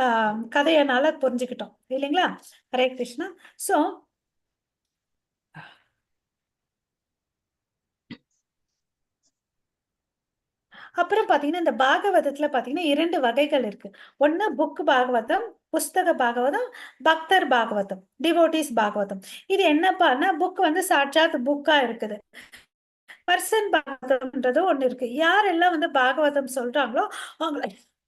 அ கதையனால புரிஞ்சுக்கிட்டோம். இல்லைங்களா? ஹரே கிருஷ்ணா. ஸோ அப்புறம் பார்த்தீங்கன்னா, இந்த பாகவதத்துல பார்த்தீங்கன்னா 2 வகைகள் இருக்கு. ஒண்ணு புக் பாகவதம், புஸ்தக பாகவதம், பக்தர் பாகவதம், டிவோட்டீஸ் பாகவதம். இது என்னப்பான்னா, புக் வந்து சாட்சாத் புக்கா இருக்குது. பர்சன் பாகவதம்ன்றது ஒண்ணு இருக்கு. யாரெல்லாம் வந்து பாகவதம் சொல்றாங்களோ, அவங்கள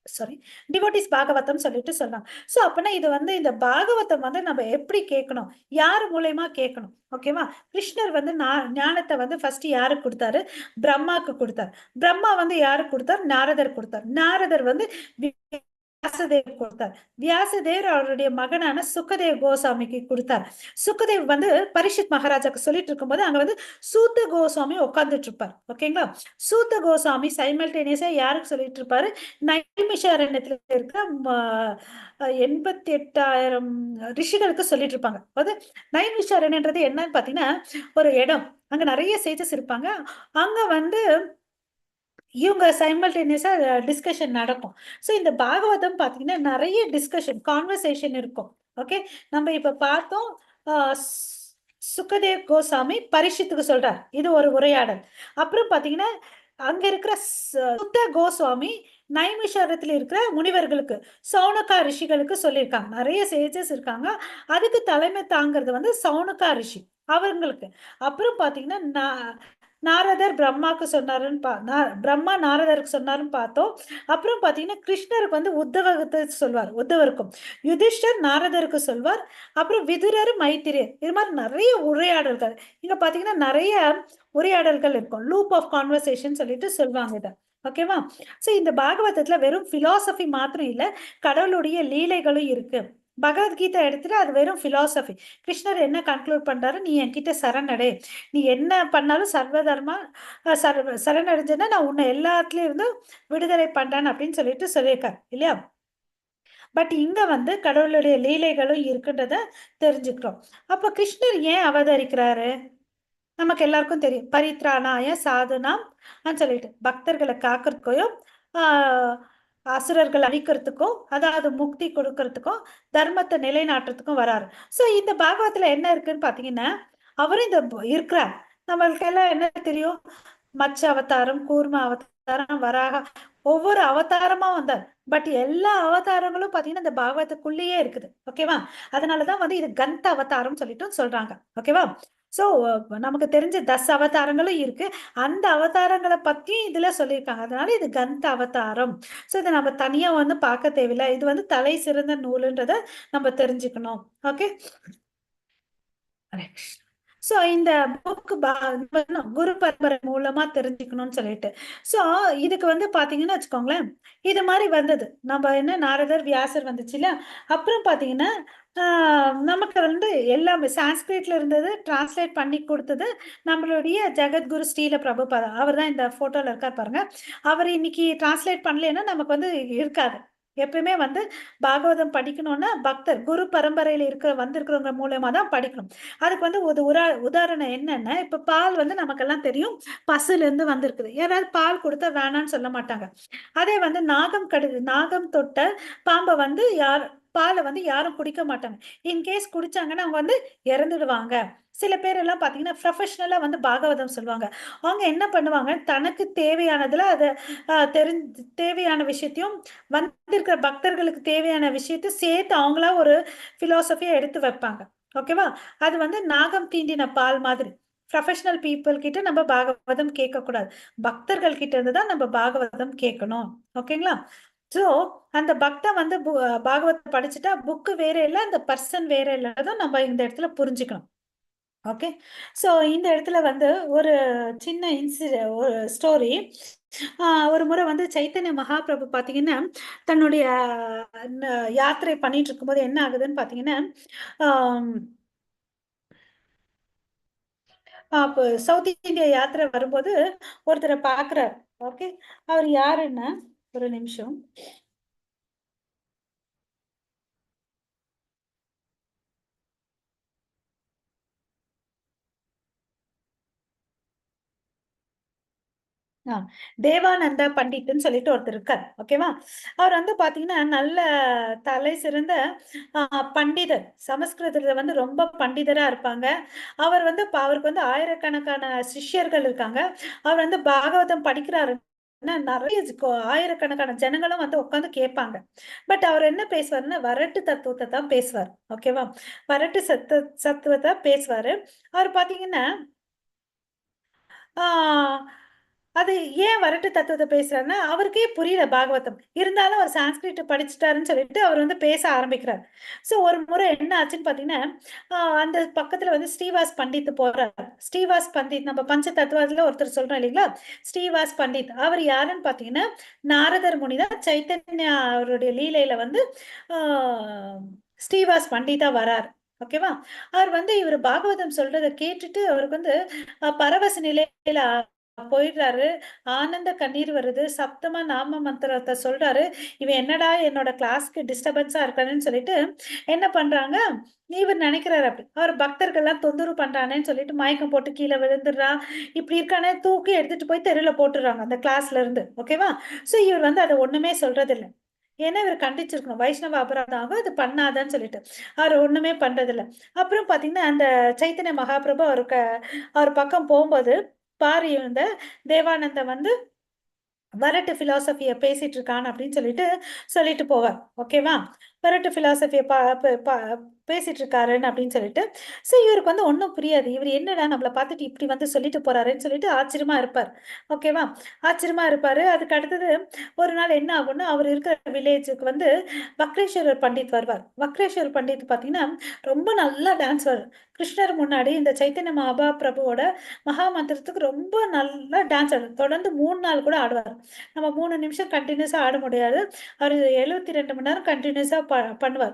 சாரி டிவோட்டீஸ் பாகவதம் சொல்லிட்டு சொல்றாங்க. சோ அப்பன்னா இது வந்து இந்த பாகவதம் வந்து நம்ம எப்படி கேட்கணும்? யார் மூலியமா கேட்கணும்? ஓகேவா? கிருஷ்ணர் வந்து ஞானத்த வந்து ஃபர்ஸ்ட் யாருக்கு குடுத்தாரு? பிரம்மாக்கு குடுத்தார். பிரம்மா வந்து யாருக்கு குடுத்தார்? நாரதர் குடுத்தார். நாரதர் வந்து வியாசதேவ் கொடுத்தார். வியாசதேவர் அவருடைய மகனான சுகதேவ் கோசாமிக்கு கொடுத்தார். சுகதேவ் வந்து பரீட்சித் மகாராஜாக்கு சொல்லிட்டு இருக்கும்போது அங்க வந்து சூத்த கோசாமி உட்கார்ந்துட்டு இருப்பார். ஓகேங்களா? சூத்த கோசாமி சைமல்டேனியஸா யாருக்கு சொல்லிட்டு இருப்பாரு? நைமிஷாரண்யத்துல இருக்க 88,000 ரிஷிகளுக்கு சொல்லிட்டு இருப்பாங்க. அதாவது நைமிஷாரண்யன்றது என்னன்னு பாத்தீங்கன்னா, ஒரு இடம். அங்க நிறைய சேஜஸ் இருப்பாங்க. அங்க வந்து இவங்க சைமல்டேனியஸா டிஸ்கஷன் நடக்கும். ஸோ இந்த பாகவதம் பார்த்தீங்கன்னா, நெறைய டிஸ்கஷன், கான்வர்சேஷன் இருக்கும். ஓகே. நம்ம இப்ப பார்த்தோம். அ சுகதேவ் கோசாமி பரீட்சித்துக்கு சொல்றார். இது ஒரு உரையாடல். அப்புறம் பார்த்தீங்கன்னா, அங்க இருக்கிற சுத்த கோஸ்வாமி நைமிஷாரத்துல இருக்கிற முனிவர்களுக்கு, சௌனகா ரிஷிகளுக்கு சொல்லியிருக்காங்க. நெறைய சேஜஸ் இருக்காங்க. அதுக்கு தலைமை தாங்குறது வந்து சௌனகா ரிஷி அவங்களுக்கு. அப்புறம் பார்த்தீங்கன்னா, நாரதர் பிரம்மாக்கு சொன்னாருன்னு பிரம்மா நாரதருக்கு சொன்னாருன்னு பார்த்தோம். அப்புறம் பாத்தீங்கன்னா கிருஷ்ணருக்கு வந்து உத்தவருக்கு சொல்வார், உத்தவருக்கும். யுதிஷ்டர் நாரதருக்கு சொல்வார். அப்புறம் விதுரர் மைத்திரர், இது மாதிரி நிறைய உரையாடல்கள் இங்க பாத்தீங்கன்னா நிறைய உரையாடல்கள் இருக்கும். லூப் ஆஃப் கான்வர்சேஷன் சொல்லிட்டு சொல்லுவாங்க இதை. ஓகேவா? சோ இந்த பாகவதத்துல வெறும் பிலாசபி மாத்திரம் இல்ல, கடவுளுடைய லீலைகளும் இருக்கு. பகவத்கீதை எடுத்துட்டு அது வெறும் பிலாசபி. கிருஷ்ணர் என்ன கன்க்ளூட் பண்றாரு, நீ என்கிட்ட சரணடை, நீ என்ன பண்ணாலும் சர்வதர்மா சரணடைஞ்சேன்னா நான் உன்னை எல்லாத்துலயும் இருந்து விடுதலை பண்றேன் அப்படின்னு சொல்லிட்டு சொல்லியிருக்காரு இல்லையா? பட் இங்க வந்து கடவுளுடைய லீலைகளும் இருக்குன்றத தெரிஞ்சுக்கிறோம். அப்ப கிருஷ்ணர் ஏன் அவதரிக்கிறாரு? நமக்கு எல்லாருக்கும் தெரியும், பரித்ராணாய சாதுனாம் சொல்லிட்டு பக்தர்களை காக்கிறதுக்கும் அசுரர்கள் அழிக்கிறதுக்கும், அதாவது முக்தி கொடுக்கறதுக்கும், தர்மத்தை நிலைநாட்டுறதுக்கும் வராரு. சோ இந்த பாகவத்துல என்ன இருக்குன்னு பாத்தீங்கன்னா, அவரும் இந்த இருக்கிறார். நம்மளுக்கு எல்லாம் என்ன தெரியும், மச்ச அவதாரம், கூர்ம அவதாரம், வராக, ஒவ்வொரு அவதாரமா வந்தார். பட் எல்லா அவதாரங்களும் பாத்தீங்கன்னா இந்த பாகவத்துக்குள்ளேயே இருக்குது. ஓகேவா? அதனாலதான் வந்து இது கந்த அவதாரம் சொல்லிட்டு சொல்றாங்க. ஓகேவா? சோ நமக்கு தெரிஞ்ச 10 அவதாரங்களும் இருக்கு. அந்த அவதாரங்களை பத்தி இதுல சொல்லியிருக்காங்க. அதனால இது கந்த அவதாரம். சோ இதை நம்ம தனியா வந்து பார்க்க தேவையில்லை. இது வந்து தலை சிறந்த நூலுன்றத நம்ம தெரிஞ்சுக்கணும். ஓகே, சோ இந்த புக் குரு பரம்பரை மூலமா தெரிஞ்சுக்கணும்னு சொல்லிட்டு, சோ இதுக்கு வந்து பாத்தீங்கன்னா வச்சுக்கோங்களேன், இது மாதிரி வந்தது. நம்ம என்ன நாரதர் வியாசர் வந்துச்சு இல்ல, அப்புறம் பாத்தீங்கன்னா நமக்கு வந்து எல்லாமே சான்ஸ்கிரிட்ல இருந்தது டிரான்ஸ்லேட் பண்ணி கொடுத்தது நம்மளுடைய ஜெகத்குரு ஸ்ரீல பிரபுபாதா. அவர் தான் இந்த போட்டோல இருக்கார் பாருங்க. அவர் இன்னைக்கு டிரான்ஸ்லேட் பண்ணலன்னா நமக்கு வந்து இருக்காது. எப்பயுமே வந்து பாகவதம் படிக்கணும்னா பக்தர் குரு பரம்பரையில வந்திருக்கிறவங்க மூலமா தான் படிக்கணும். அதுக்கு வந்து ஒரு உதாரணம் என்னன்னா, இப்ப பால் வந்து நமக்கெல்லாம் தெரியும், பசுல இருந்து வந்திருக்குது. யாராவது பால் கொடுத்தா வேணான்னு சொல்ல மாட்டாங்க. அதே வந்து நாகம் தொட்ட பாம்பை வந்து பாலை வந்து யாரும் குடிக்க மாட்டாங்க. இன்கேஸ் குடிச்சாங்கன்னா அவங்க வந்து இறந்துடுவாங்க. சில பேர் எல்லாம் பாத்தீங்கன்னா ப்ரொஃபஷனலா வந்து பாகவதம் சொல்லுவாங்க. அவங்க என்ன பண்ணுவாங்க, தனக்கு தேவையானதுல அதை தேவையான விஷயத்தையும் வந்திருக்கிற பக்தர்களுக்கு தேவையான விஷயத்த சேர்த்து அவங்களா ஒரு பிலாசபியா எடுத்து வைப்பாங்க. ஓகேவா? அது வந்து நாகம் தீண்டின பால் மாதிரி. ப்ரொஃபஷனல் பீப்புள் கிட்ட நம்ம பாகவதம் கேட்க கூடாது. பக்தர்கள் கிட்ட இருந்து தான் நம்ம பாகவதம் கேட்கணும். ஓகேங்களா? சோ அந்த பக்தன் வந்து பாகவத் படிச்சுட்டா புக்கு வேற இல்ல, அந்த பர்சன் வேற இல்லதான் நம்ம இந்த இடத்துல புரிஞ்சுக்கணும். ஓகே, சோ இந்த இடத்துல வந்து ஒரு சின்ன ஒரு ஸ்டோரி. ஒரு முறை வந்து சைத்தன்ய மகாபிரபு பாத்தீங்கன்னா தன்னுடைய யாத்திரை பண்ணிட்டு இருக்கும்போது என்ன ஆகுதுன்னு பாத்தீங்கன்னா, அப்போ சவுத் இந்தியா யாத்திரை வரும்போது ஒருத்தரை பாக்குறாரு. ஓகே, அவர் யாருன்னா, ஒரு நிமிஷம். தேவானந்தா பண்டிட்னு சொல்லிட்டு ஒருத்தர் இருக்கார். ஓகேவா? அவர் வந்து பாத்தீங்கன்னா நல்ல தலை சிறந்த பண்டிதர். சமஸ்கிருதத்துல வந்து ரொம்ப பண்டிதரா இருப்பாங்க. அவர் வந்து அவருக்கு வந்து ஆயிரக்கணக்கான சிஷ்யர்கள் இருக்காங்க. அவர் வந்து பாகவதம் படிக்கிறாரு, நிறைய ஆயிரக்கணக்கான ஜனங்களும் வந்து உட்காந்து கேட்பாங்க. பட் அவர் என்ன பேசுவாருன்னா வரட்டு தத்துவத்தை தான் பேசுவார். ஓகேவா? வரட்டு சத்துவத்தை பேசுவாரு. அவர் பாத்தீங்கன்னா ஆஹ் அது ஏன் வரட்டு தத்துவத்தை பேசுறாருன்னா அவருக்கே புரியல பாகவதம். இருந்தாலும் அவர் சான்ஸ்கிரிட் படிச்சுட்டாருன்னு சொல்லிட்டு அவர் வந்து பேச ஆரம்பிக்கிறார். சோ ஒரு முறை என்ன ஆச்சுன்னு பாத்தீங்கன்னா, அந்த பக்கத்துல வந்து ஸ்ரீவாஸ் பண்டித் போறார். ஸ்ரீவாஸ் பண்டித் நம்ம பஞ்ச தத்துவத்துல ஒருத்தர் சொல்றோம் இல்லைங்களா, ஸ்ரீவாஸ் பண்டித். அவர் யாருன்னு பாத்தீங்கன்னா நாரதர் முனிதான் சைத்தன்யா அவருடைய லீலையில வந்து ஸ்ரீவாஸ் பண்டிதா வரார். ஓகேவா? அவர் வந்து இவர் பாகவதம் சொல்றதை கேட்டுட்டு அவருக்கு வந்து பரவச நிலையில போயிடுறாரு. ஆனந்த கண்ணீர் வருது. சப்தமா நாம மந்திரத்தை சொல்றாரு. இவன் என்னடா என்னோட கிளாஸ்க்கு டிஸ்டர்பன்ஸா இருக்கானு சொல்லிட்டு என்ன பண்றாங்க, இவர் நினைக்கிறாரு அப்படி அவர் பக்தர்கள் எல்லாம் தொந்தரவு பண்றானேன்னு சொல்லிட்டு மயக்கம் போட்டு கீழே விழுந்துடுறான். இப்படி இருக்கானே தூக்கி எடுத்துட்டு போய் தெருல போட்டுறாங்க அந்த கிளாஸ்ல இருந்து. ஓகேவா? சோ இவர் வந்து அதை ஒண்ணுமே சொல்றது இல்லை. ஏன்னா இவர் கண்டிச்சிருக்கணும், வைஷ்ணவ அபராதம் ஆகும், இது பண்ணாதான்னு சொல்லிட்டு அவர் ஒண்ணுமே பண்றது இல்லை. அப்புறம் பாத்தீங்கன்னா அந்த சைத்தன்ய மகாபிரபு அவர் பக்கம் போகும்போது பாரு இந்த தேவானந்த வந்து வரட்டு பிலாசபிய பேசிட்டு இருக்கான் அப்படின்னு சொல்லிட்டு போவார். ஓகேவா? வரட்டு பிலாசபிய பேசிட்டு இருக்காருன்னு அப்படின்னு சொல்லிட்டு. ஸோ இவருக்கு வந்து ஒன்றும் புரியாது. இவர் என்னடா நம்மளை பார்த்துட்டு இப்படி வந்து சொல்லிட்டு போறாருன்னு சொல்லிட்டு ஆச்சரியமா இருப்பார். ஓகேவா? ஆச்சரியமா இருப்பாரு. அதுக்கு அடுத்தது ஒரு நாள் என்ன ஆகும்னா, அவர் இருக்கிற வில்லேஜுக்கு வந்து வக்ரேஸ்வரர் பண்டித் வருவார். வக்ரேஸ்வரர் பண்டித் பார்த்தீங்கன்னா ரொம்ப நல்லா டான்ஸ் கிருஷ்ணர் முன்னாடி இந்த சைத்தன்ய மகாபிரபுவோட மகா மந்திரத்துக்கு ரொம்ப நல்லா டான்ஸ் ஆடுவார். தொடர்ந்து 3 நாள் கூட ஆடுவார். நம்ம 3 நிமிஷம் கண்டினியூஸா ஆட முடியாது. அவர் 72 மணி நேரம் கண்டினியூஸா பண்ணுவார்.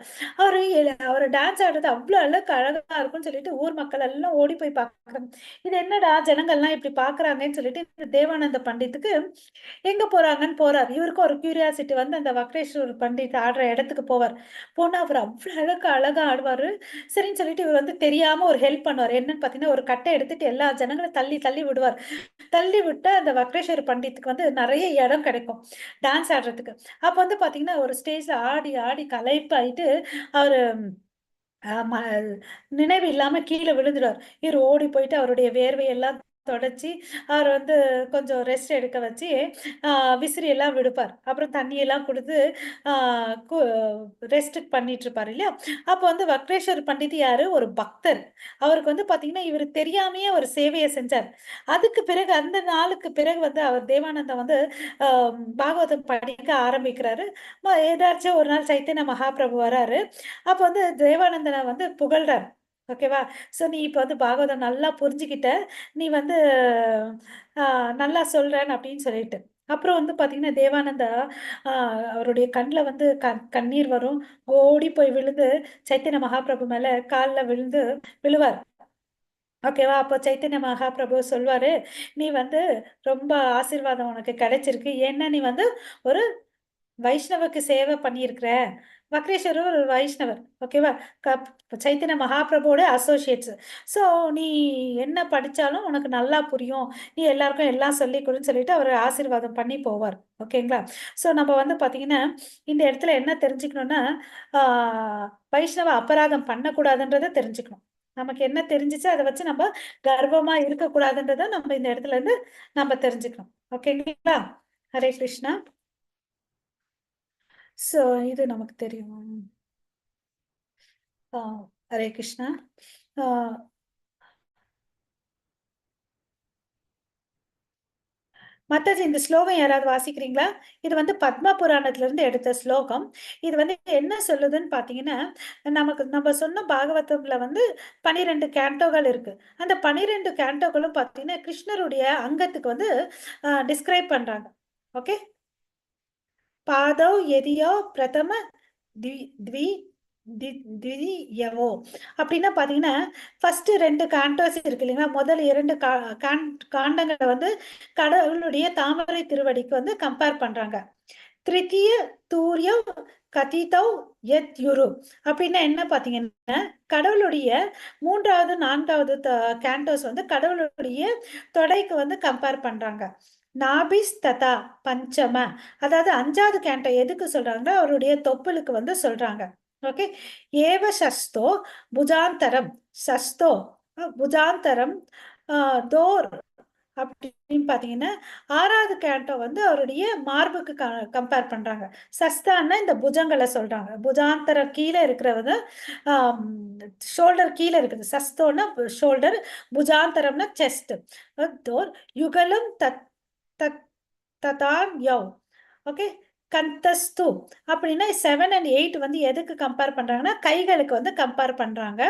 அவர் டான்ஸ் ஆடுறது அவ்வளோ அழகா இருக்கும்னு சொல்லிட்டு ஊர் மக்கள் எல்லாம் ஓடி போய் பார்க்குறாங்க. இது என்னடா ஜனங்கள்லாம் இப்படி பார்க்குறாங்கன்னு சொல்லிட்டு இந்த தேவானந்த பண்டித்துக்கு எங்க போறாங்கன்னு போறார். இவருக்கு ஒரு கியூரியாசிட்டி வந்து அந்த வக்ரேஸ்வரர் பண்டித் ஆடுற இடத்துக்கு போவார். போனா அவர் அவ்வளோ அழகா ஆடுவாரு. சரின்னு சொல்லிட்டு இவர் வந்து தெரியாம ஒரு ஹெல்ப் பண்ணுவார். என்னன்னு பார்த்தீங்கன்னா, ஒரு கட்டை எடுத்துட்டு எல்லா ஜனங்களும் தள்ளி தள்ளி விடுவார். தள்ளி விட்டா அந்த வக்ரேஸ்வரர் பண்டித்துக்கு வந்து நிறைய இடம் கிடைக்கும் டான்ஸ் ஆடுறதுக்கு. அப்ப வந்து பார்த்தீங்கன்னா, ஒரு ஸ்டேஜ்ல ஆடி ஆடி களைப்பாயிட்டு அவரு ஆமா. நினைவு இல்லாம கீழ விழுந்துருவார். இவரு ஓடி போயிட்டு அவருடைய வேர்வையெல்லாம் தொடச்சு, அவர வந்து கொஞ்சம் ரெஸ்ட் எடுக்க வச்சு, ஆ விசிறி எல்லாம் விடுப்பார். அப்புறம் தண்ணியெல்லாம் குடுத்து, ஆ கு ரெஸ்ட் பண்ணிட்டுருப்பாரு இல்லையா? அப்ப வந்து வக்ரேஸ்வர் பண்டித் யாரு? ஒரு பக்தர். அவருக்கு வந்து பார்த்தீங்கன்னா, இவரு தெரியாமயே ஒரு சேவைய செஞ்சார். அதுக்கு பிறகு அந்த நாளுக்கு பிறகு வந்து அவர் தேவானந்தா வந்து அ பாகவதம் படிக்க ஆரம்பிக்கிறாரு. ஏதாச்சும் ஒரு நாள் சைத்தன்ய மகாபிரபு வராரு. அப்ப வந்து தேவானந்தன வந்து புகழ்றார். ஓகேவா? ஸோ நீ இப்ப வந்து பாகவதம் நல்லா புரிஞ்சுகிட்ட. நீ வந்து அ நல்லா சொல்றன்னு அப்படின்னு சொல்லிட்டு. அப்புறம் வந்து பார்த்தீங்கன்னா, தேவானந்தா அ அவருடைய கண்ல வந்து கண்ணீர் வரும். ஓடி போய் விழுந்து சைத்தன்ய மகாபிரபு மேல கால்ல விழுந்து விழுவார். ஓகேவா? அப்போ சைத்தன்ய மகாபிரபு சொல்வாரு, "நீ வந்து ரொம்ப ஆசீர்வாதம் உனக்கு கிடைச்சிருக்கு. ஏன்னா நீ வந்து ஒரு வைஷ்ணவுக்கு சேவை பண்ணியிருக்கிற." வக்ரேஸ்வரர் ஒரு வைஷ்ணவர். ஓகேவா? கப் சைத்தன்ய மகாபிரபுவோட அசோசியேட்ஸ். ஸோ நீ என்ன படிச்சாலும் உனக்கு நல்லா புரியும். நீ எல்லாருக்கும் எல்லாம் சொல்லிக் குடுன்னு சொல்லிட்டு அவரு ஆசீர்வாதம் பண்ணி போவார். ஓகேங்களா? ஸோ நம்ம வந்து பார்த்தீங்கன்னா, இந்த இடத்துல என்ன தெரிஞ்சுக்கணும்னா, ஆ வைஷ்ணவ அபராதம் பண்ணக்கூடாதுன்றத தெரிஞ்சுக்கணும். நமக்கு என்ன தெரிஞ்சுச்சோ அத வச்சு நம்ம கர்வமா இருக்கக்கூடாதுன்றத நம்ம இந்த இடத்துல இருந்து நம்ம தெரிஞ்சுக்கணும். ஓகேங்களா? ஹரே கிருஷ்ணா. ஸோ இது நமக்கு தெரியும். ஆ ஹரே கிருஷ்ணா. ஆ மாதாஜி இந்த ஸ்லோகம் யாராவது வாசிக்கிறீங்களா? இது வந்து பத்ம புராணத்திலிருந்து எடுத்த ஸ்லோகம். இது வந்து என்ன சொல்லுதுன்னு பார்த்தீங்கன்னா, நம்ம சொன்ன பாகவதம்ல வந்து 12 கேண்டோகள் இருக்கு. அந்த 12 கேண்டோகளும் பார்த்தீங்கன்னா, கிருஷ்ணருடைய அங்கத்துக்கு வந்து டிஸ்கிரைப் பண்றாங்க. ஓகே. பாதௌ யதியோ பிரதம த்வி த்வி தி திவியவோ அப்படின்னா பார்த்தீங்கன்னா, ஃபர்ஸ்ட் 2 காண்டோஸ் இருக்கு இல்லைங்களா? முதல் 2 காண்டங்கள வந்து கடவுளுடைய தாமரை திருவடிக்கு வந்து கம்பேர் பண்றாங்க. "திருத்தீய தூர்யவ் கதிதௌ யத்யுரு" அப்படின்னா என்ன பார்த்தீங்கன்னா, கடவுளுடைய 3வது, 4வது கேண்டோஸ் வந்து கடவுளுடைய தொடைக்கு வந்து கம்பேர் பண்றாங்க. "நாபிஸ் ததா பஞ்சம" அதாவது 5வது கேண்டோ எதுக்கு சொல்றாங்கன்னா, அவருடைய தொப்புளுக்கு வந்து சொல்றாங்க. ஓகே. "ஏவ ஷஸ்தோ புஜாந்தரம்" ஷஸ்தோ புஜாந்தரம் தோர் அப்படின்னு பார்த்தீங்கன்னா, 6வது கேண்டோ வந்து அவருடைய மார்புக்கு கம்பேர் பண்றாங்க. சஸ்தான்னா இந்த புஜங்கள சொல்றாங்க. புஜாந்தரம் கீழ இருக்கிறவங்க ஆம் ஷோல்டர் கீழ இருக்குது. சஸ்தோன்னா ஷோல்டர், புஜாந்தரம்னா செஸ்ட். தோர் யுகலம் தத் ததான்யவ். ஓகே. கந்தஸ்து அப்படின்னா 7 அண்ட் 8 வந்து எதுக்கு கம்பேர் பண்றாங்கன்னா, கைகளுக்கு வந்து கம்பேர் பண்றாங்க.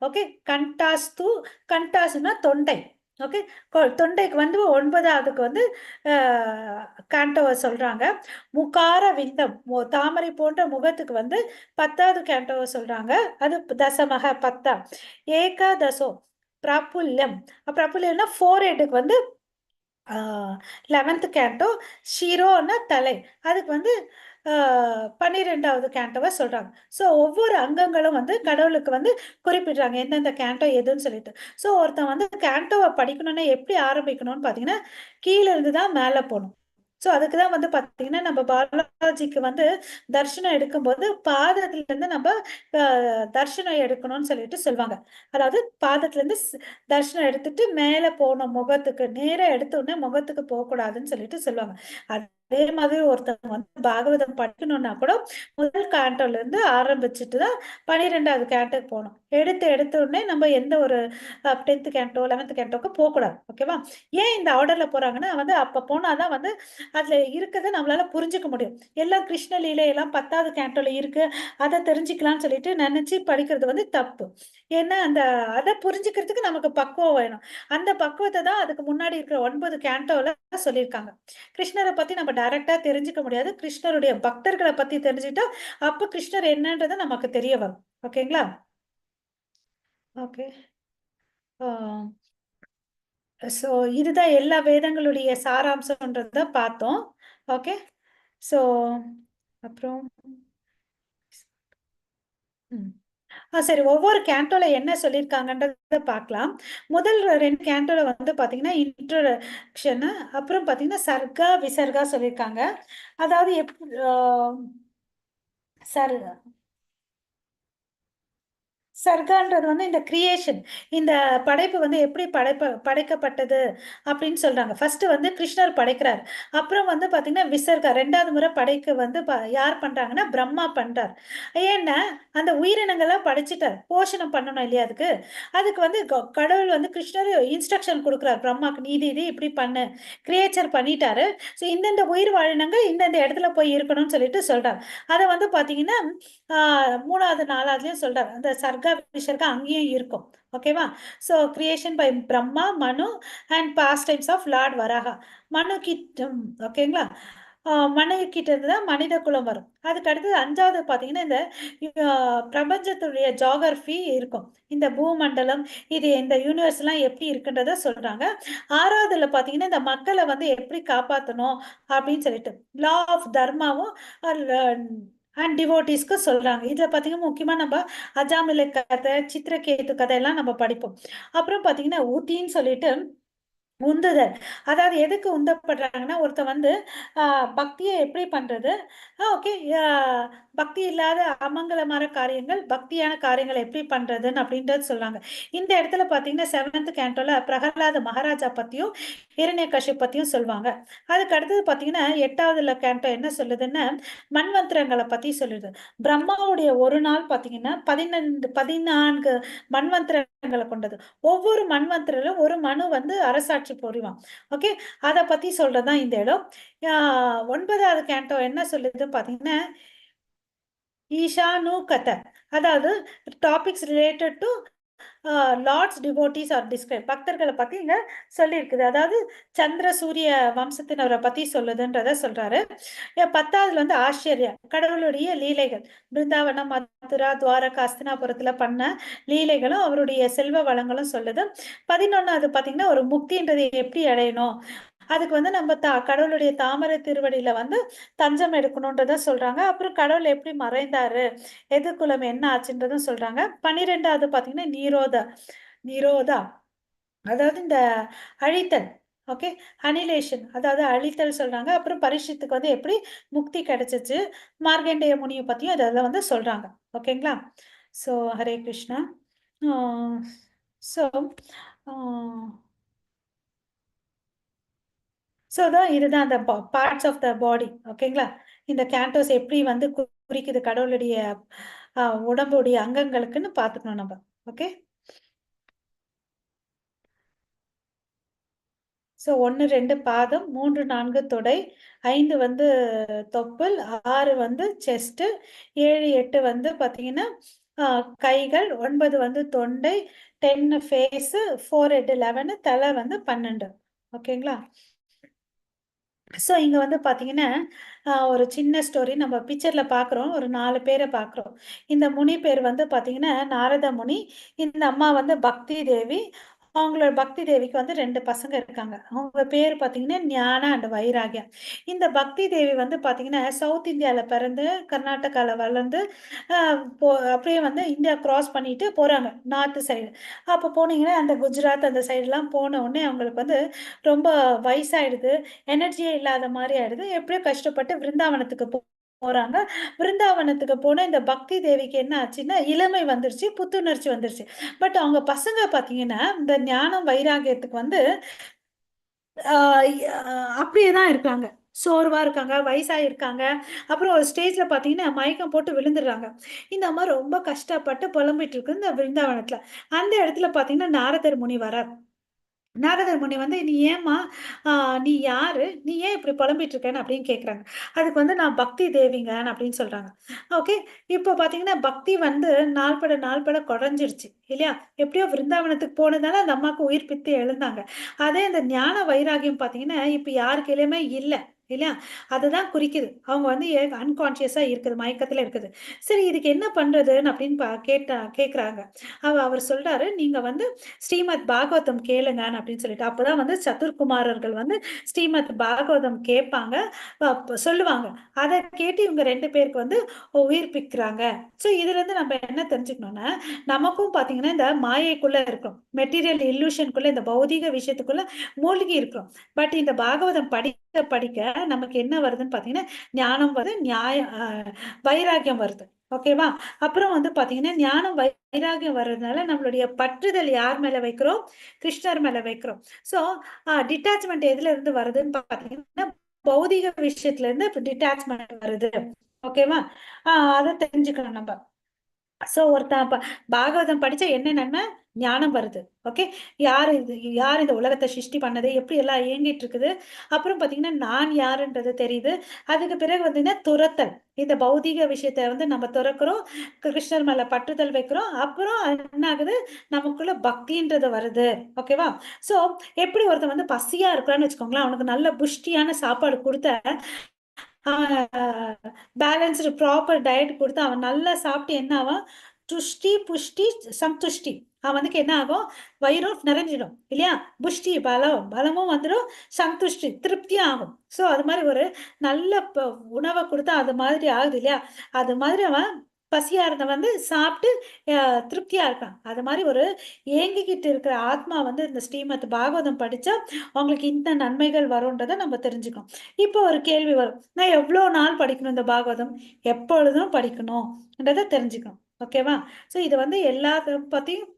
ஓகே. கண்டாஸ்து கண்டாஸ்னா தொண்டை. ஓகே. தொண்டைக்கு வந்து 9வதுக்கு வந்து அ கேண்டோவ சொல்றாங்க. முகார விந்தம் தாமரை போன்ற முகத்துக்கு வந்து 10வது கேண்டோவ சொல்றாங்க. அது தசமக 10. ஏகாதசோ பிரபுல்யம். பிரபுல்யம்னா ஃபோர்ஹெட்டுக்கு வந்து 11th கேண்டோ. ஷிரோன்னா தலை. அதுக்கு வந்து 12வது கேண்டோவ சொல்றாங்க. ஸோ ஒவ்வொரு அங்கங்களும் வந்து கடவுளுக்கு வந்து குறிப்பிடுறாங்க. எந்தெந்த கேண்டோ எதுன்னு சொல்லிட்டு. ஸோ ஒருத்தன் வந்து கேண்டோவ படிக்கணும்னா எப்படி ஆரம்பிக்கணும்னு பார்த்தீங்கன்னா, கீழ இருந்து தான் மேல போணும். ஸோ அதுக்கு தான் வந்து பார்த்தீங்கன்னா, நம்ம பாலாஜிக்கு வந்து தர்ஷனம் எடுக்கும்போது பாதத்திலருந்து நம்ம அ தர்ஷனம் எடுக்கணும்னு சொல்லிட்டு சொல்வாங்க. அதாவது பாதத்திலருந்து தர்ஷனம் எடுத்துட்டு மேல போணும் முகத்துக்கு. நேரா எடுத்த உடனே முகத்துக்கு போக்கூடாதுன்னு சொல்லிட்டு சொல்லுவாங்க. அதே மாதிரி ஒருத்தவங்க வந்து பாகவதம் படிக்கணும்னா கூட முதல் கேண்டோல இருந்து ஆரம்பிச்சுட்டு தான் 12வது கேண்டோக்கு போகணும். எடுத்த உடனே நம்ம எந்த ஒரு 10th கேண்டோ 11th கேண்டோக்கு போகக்கூடாது. ஓகேவா? ஏன் இந்த ஆர்டர்ல போறாங்கன்னா வந்து அப்ப போனாதான் வந்து அதுல இருக்கிறத நம்மளால புரிஞ்சுக்க முடியும். எல்லாம் கிருஷ்ண லீலை எல்லாம் 10வது கேண்டோல இருக்கு, அதை தெரிஞ்சுக்கலாம்னு சொல்லிட்டு நினைச்சு படிக்கிறது வந்து தப்பு. ஏன்னா அதை புரிஞ்சுக்கிறதுக்கு நமக்கு பக்குவம் வேணும். அந்த பக்குவத்தை தான் அதுக்கு முன்னாடி இருக்கிற 9 கேண்டோல சொல்லியிருக்காங்க. கிருஷ்ணரை பத்தி நம்ம டைரக்டா தெரிஞ்சுக்க முடியாது. கிருஷ்ணருடைய பக்தர்களை பத்தி தெரிஞ்சுட்டா அப்ப கிருஷ்ணர் என்னன்றது நமக்கு தெரிய வரும். ஓகேங்களா? ஓகே. சோ இதுதான் எல்லா வேதங்களுடைய சாராம்சம்ன்றத பார்த்தோம். ஓகே. சோ அப்புறம் சரி, ஒவ்வொரு கேண்டோல என்ன சொல்லியிருக்காங்கன்றத பார்க்கலாம். முதல் 2 கேண்டோல வந்து பாத்தீங்கன்னா இன்ட்ரோடக்ஷன், அப்புறம் பாத்தீங்கன்னா சர்க்கா விசர்கா சொல்லியிருக்காங்க. அதாவது சர் சர்கான்றது வந்து இந்த கிரியேஷன், இந்த படைப்பு வந்து எப்படி படைக்கப்பட்டது அப்படின்னு சொல்றாங்க. ஃபர்ஸ்ட் வந்து கிருஷ்ணர் படைக்கிறார். அப்புறம் வந்து பாத்தீங்கன்னா விசர்கா 2வது முறை படைக்க வந்து யார் பண்றாங்கன்னா பிரம்மா பண்றார். ஏன்னா அந்த உயிரினங்கள்லாம் படைச்சிட்டார், போஷணம் பண்ணணும் இல்லையா? அதுக்கு வந்து கடவுள் வந்து கிருஷ்ணர் இன்ஸ்ட்ரக்ஷன் கொடுக்குறார் பிரம்மாக்கு, நீ இது இப்படி பண்ணு. கிரியேச்சர் பண்ணிட்டாரு. ஸோ இந்தந்த உயிர் வாழினங்கள் இந்தந்த இடத்துல போய் இருக்கணும்னு சொல்லிட்டு சொல்றார். அதை வந்து பாத்தீங்கன்னா 3வது 4வதுலயும் சொல்றாரு. அந்த சர்க்கா விஷர்கா அங்கேயும் இருக்கும். ஓகேவா? So creation by Brahma, Manu and pastimes of lord Varaha. Manu கிட்ட ஓகேங்களா? மனு கிட்ட இருந்து தான் மனித குலம் வரும். அதுக்கு அடுத்தது 5வது பார்த்தீங்கன்னா இந்த பிரபஞ்சத்துடைய ஜாகிரபி இருக்கும். இந்த பூமண்டலம், இது இந்த யூனிவர்ஸ் எல்லாம் எப்படி இருக்குன்றத சொல்றாங்க. 6வதுல பார்த்தீங்கன்னா இந்த மக்களை வந்து எப்படி காப்பாற்றணும் அப்படின்னு சொல்லிட்டு லா ஆஃப் தர்மாவும் அண்ட் டிவோட்டிஸ்க்கு சொல்றாங்க. இதுல பாத்தீங்கன்னா முக்கியமா நம்ம அஜாமில கதை, சித்திரகேது கதை எல்லாம் நம்ம படிப்போம். அப்புறம் பாத்தீங்கன்னா ஊட்டின்னு சொல்லிட்டு உந்துதல். அதாவது எதுக்கு உந்தப்படுறாங்கன்னா ஒருத்தன் வந்து பக்தியை எப்படி பண்றது, ஓகே, பக்தி இல்லாத அமங்கலமான காரியங்கள் பக்தியான காரியங்களை எப்படி பண்றதுன்னு அப்படின்றது சொல்றாங்க. இந்த இடத்துல பாத்தீங்கன்னா 7th கேண்டோல பிரகலாத மகாராஜா பத்தியும் இரண்யகசிப்பு பத்தியும் சொல்லுவாங்க. அதுக்கு அடுத்தது பாத்தீங்கன்னா 8வதுல கேண்டோ என்ன சொல்லுதுன்னா மண்வந்திரங்களை பத்தி சொல்லுது. பிரம்மாவுடைய ஒரு நாள் பாத்தீங்கன்னா 14 மண்வந்திரங்களை கொண்டது. ஒவ்வொரு மண்வந்திரிலும் ஒரு மனு வந்து அரசாட்சி புரிவான். ஓகே. அதை பத்தி சொல்றதுதான் இந்த இடம். 9வது கேண்டோ என்ன சொல்லுது பாத்தீங்கன்னா ஈஷானு கதை, அதாவது topics related to lord's devotees are describe, பக்தர்களை பத்தி இங்க சொல்லி இருக்குது. அதாவது சந்திர சூரிய வம்சத்தினரை பத்தி சொல்லுதுன்றத சொல்றாரு. 10வதுல வந்து ஆச்சரிய கடவுளுடைய லீலைகள், பிருந்தாவனம், மதுரா, துவாரகா, அஸ்தினாபுரத்துல பண்ண லீலைகளும் அவருடைய செல்வ வளங்களும் சொல்லுது. 11வது பாத்தீங்கன்னா ஒரு முக்தின்றது எப்படி அடையணும், அதுக்கு வந்து நம்ம கடவுளுடைய தாமரை திருவடியில வந்து தஞ்சம் எடுக்கணும்ன்றத சொல்றாங்க. அப்புறம் கடவுள் எப்படி மறைந்தாரு, எதிர்குலம் என்ன ஆச்சுன்றதும் சொல்றாங்க. 12வது பாத்தீங்கன்னா நீரோதா, அதாவது இந்த அழித்தல். ஓகே. அனிலேஷன், அதாவது அழித்தல் சொல்றாங்க. அப்புறம் பரிஷத்துக்கு வந்து எப்படி முக்தி கிடைச்சிச்சு, மார்கண்டேய முனியை பத்தியும் இதெல்லாம் வந்து சொல்றாங்க. ஓகேங்களா? ஸோ ஹரே கிருஷ்ணா. ஸோ தான் இதுதான் அந்த பார்ட்ஸ் ஆஃப் த பாடி. ஓகேங்களா? இந்த கேண்டோஸ் எப்படி வந்து குறிக்குது கடவுளுடைய உடம்புடைய அங்கங்களுக்குன்னு பார்த்துக்கணும் நம்ம. ஓகே. ஸோ 1 2 பாதம், 3 4 தொடை, 5 வந்து தொப்புள், 6 வந்து செஸ்ட், 7 8 வந்து பார்த்தீங்கன்னா கைகள், 9 வந்து தொண்டை, 10 ஃபேஸு, 4 ஹெட் 11, தலை வந்து 12. ஓகேங்களா? ஸோ இங்க வந்து பார்த்தீங்கன்னா ஒரு சின்ன ஸ்டோரி நம்ம பிக்சர்ல பார்க்குறோம். ஒரு 4 பேரை பார்க்குறோம். இந்த முனி பேர் வந்து பார்த்தீங்கன்னா நாரத முனி. இந்த அம்மா வந்து பக்தி தேவி. அவங்களோட பக்தி தேவிக்கு வந்து 2 பசங்க இருக்காங்க. அவங்க பேர் பார்த்தீங்கன்னா ஞான அண்ட் வைராகியம். இந்த பக்தி தேவி வந்து பார்த்தீங்கன்னா சவுத் இந்தியால பிறந்து கர்நாடகால வளர்ந்து அப்படியே வந்து இந்தியா கிராஸ் பண்ணிட்டு போறாங்க நார்த் சைடு. அப்போ போனீங்கன்னா அந்த குஜராத் அந்த சைடுலாம் போன உடனே அவங்களுக்கு வந்து ரொம்ப வயசாயிடுது, எனர்ஜியே இல்லாத மாதிரி ஆயிடுது. எப்படியோ கஷ்டப்பட்டு விருந்தாவனத்துக்கு போறாங்க. விருந்தாவனத்துக்கு போன இந்த பக்தி தேவிக்கு என்ன ஆச்சுன்னா இளமை வந்துருச்சு, புத்துணர்ச்சி வந்துருச்சு. பட் அவங்க பசங்க பாத்தீங்கன்னா இந்த ஞானம் வைராகியத்துக்கு வந்து அப்படியே தான் இருக்காங்க. சோர்வா இருக்காங்க, வயசாயிருக்காங்க. அப்புறம் ஒரு ஸ்டேஜ்ல பார்த்தீங்கன்னா, மயக்கம் போட்டு விழுந்துடுறாங்க. இந்த அம்மா ரொம்ப கஷ்டப்பட்டு புலம்பிட்டு இருக்கு இந்த பிருந்தாவனத்துல. அந்த இடத்துல பார்த்தீங்கன்னா, நாரதர் முனி வரார். நாரதர் முனி வந்து, "நீ ஏம்மா ஆ நீ யாரு? நீ ஏன் இப்படி புலம்பிட்டு இருக்கன்னு?" அப்படின்னு கேட்குறாங்க. அதுக்கு வந்து, "நான் பக்தி தேவிங்கன்னு" அப்படின்னு சொல்றாங்க. ஓகே. இப்போ பார்த்தீங்கன்னா, பக்தி வந்து நாள்பட நாள்பட குறைஞ்சிருச்சு இல்லையா? எப்படியோ விருந்தாவனத்துக்கு போனதால அந்த அம்மாவுக்கு உயிர் பித்து எழுந்தாங்க. அதே அந்த ஞான வைராகியம் பார்த்தீங்கன்னா, இப்ப யாரு கையிலயுமே இல்ல. இல்லையா? அதுதான் குறிக்குது. அவங்க வந்து அன்கான்ஷியஸா இருக்குது. மயக்கத்துல இருக்குது. சரி இதுக்கு என்ன பண்றதுன்னு அப்படின்னு கேட்குறாங்க. அவர் சொல்றாரு, "நீங்க வந்து ஸ்ரீமத் பாகவதம் கேளுங்கன்னு" அப்படின்னு சொல்லிட்டு. அப்பதான் வந்து சதுர்குமாரர்கள் வந்து ஸ்ரீமத் பாகவதம் கேட்பாங்க. சொல்லுவாங்க. அத கேட்டு இவங்க 2 பேருக்கு வந்து உயிர்ப்பிக்கிறாங்க. ஸோ இதுலருந்து நம்ம என்ன தெரிஞ்சுக்கணும்னா, நமக்கும் பார்த்தீங்கன்னா, இந்த மாயைக்குள்ள இருக்கிறோம். மெட்டீரியல் இல்லூஷனுக்குள்ள இந்த பௌதீக விஷயத்துக்குள்ள மூழ்கி இருக்கிறோம். பட் இந்த பாகவதம் படிக்க படிக்க நமக்கு என்ன வருதுன்னு பார்த்தீங்கன்னா, ஞானம் வருது, வைராக்கியம் வருது. ஓகேவா? அப்புறம் வந்து பார்த்தீங்கன்னா, ஞானம் வைராகியம் வர்றதுனால நம்மளுடைய பற்றுதல் யார் மேல வைக்கிறோம்? கிருஷ்ணர் மேல வைக்கிறோம். ஸோ டிட்டாச்மெண்ட் எதுல இருந்து வருதுன்னு பார்த்தீங்கன்னா, பௌதீக விஷயத்துல இருந்து டிட்டாச்மெண்ட் வருது. ஓகேவா? அத தெரிஞ்சுக்கணும் நம்ம. சோ ஒருத்தன் பாகவதம் படிச்சா என்ன நன்மை? ஞானம் வருது. ஓகே. யார் இந்த உலகத்த சிருஷ்டி பண்ணது? எப்படி எல்லாம் இயங்கிட்டு இருக்குது? அப்புறம் பார்த்தீங்கன்னா, நான் யாருன்றது தெரியுது. அதுக்கு பிறகு பார்த்தீங்கன்னா, துரத்தல். இந்த பௌதீக விஷயத்த வந்து நம்ம துறக்கிறோம். கிருஷ்ணர் மேல பற்றுதல் வைக்கிறோம். அப்புறம் என்ன ஆகுது? நமக்குள்ள பக்தின்றது வருது. ஓகேவா? சோ எப்படி ஒருத்தன் வந்து பசியா இருக்கிறான்னு வச்சுக்கோங்களேன், அவனுக்கு நல்ல புஷ்டியான சாப்பாடு குடுத்தா பேலன்ஸ்டு ப்ராப்பர் டயட் கொடுத்து அவன் நல்லா சாப்பிட்டு என்ன ஆவான்? துஷ்டி புஷ்டி சந்துஷ்டி. அவனுக்கு என்ன ஆகும்? வயிறும் நிறைஞ்சிடும் இல்லையா? புஷ்டி பலமும் வந்துடும். சந்துஷ்டி திருப்தியும் ஆகும். ஸோ அது மாதிரி ஒரு நல்ல உணவை கொடுத்தா அது மாதிரி ஆகுது இல்லையா? அது மாதிரி அவன் பசியா இருந்த வந்து சாப்பிட்டு திருப்தியா இருக்கான். அது மாதிரி ஒரு ஏங்கிக்கிட்டு இருக்கிற ஆத்மா வந்து இந்த ஸ்ரீமத் பாகவதம் படிச்சா அவங்களுக்கு இந்த நன்மைகள் வரும்ன்றதை நம்ம தெரிஞ்சுக்கணும். இப்போ ஒரு கேள்வி வரும், நான் எவ்வளோ நாள் படிக்கணும் இந்த பாகவதம்? எப்பொழுதும் படிக்கணும்ன்றதை தெரிஞ்சுக்கணும். ஓகேவா? ஸோ இது வந்து எல்லாத்த பத்தியும்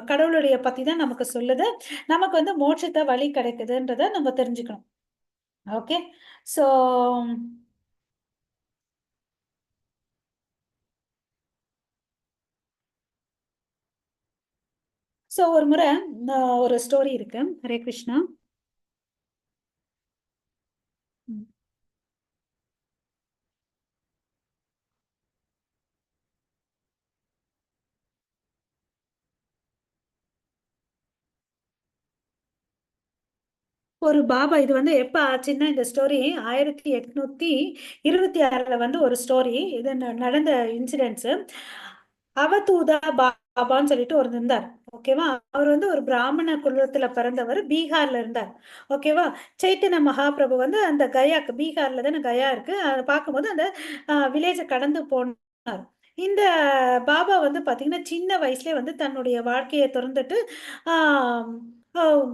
கடவுளுடைய பத்தி தான் நமக்கு சொல்லுது. நமக்கு வந்து மோட்சத்தை வழி கிடைக்குதுன்றதை நம்ம தெரிஞ்சுக்கணும். ஓகே. ஸோ ஸோ ஒரு முறை ஒரு ஸ்டோரி இருக்கு. ஹரே கிருஷ்ணா. ம். ஒரு பாபா இது வந்து எப்ப ஆச்சுன்னா இந்த ஸ்டோரி 1826ல வந்து ஒரு ஸ்டோரி இது நடந்த இன்சிடென்ட்ஸ். அவதூதா பாபான்னு சொல்லிட்டு ஒரு இருந்தார். ஓகேவா? அவர் வந்து ஒரு பிராமண குலத்துல பிறந்தவர். பீகார்ல இருந்தார். ஓகேவா? சைத்தன்ய மகாபிரபு வந்து அந்த கயாக்கு பீகார்ல தானே கயா இருக்கு. அதை பார்க்கும்போது அந்த வில்லேஜை கடந்து போனார். இந்த பாபா வந்து பாத்தீங்கன்னா சின்ன வயசுலயே வந்து தன்னுடைய வாழ்க்கையை திறந்துட்டு ஆஹ்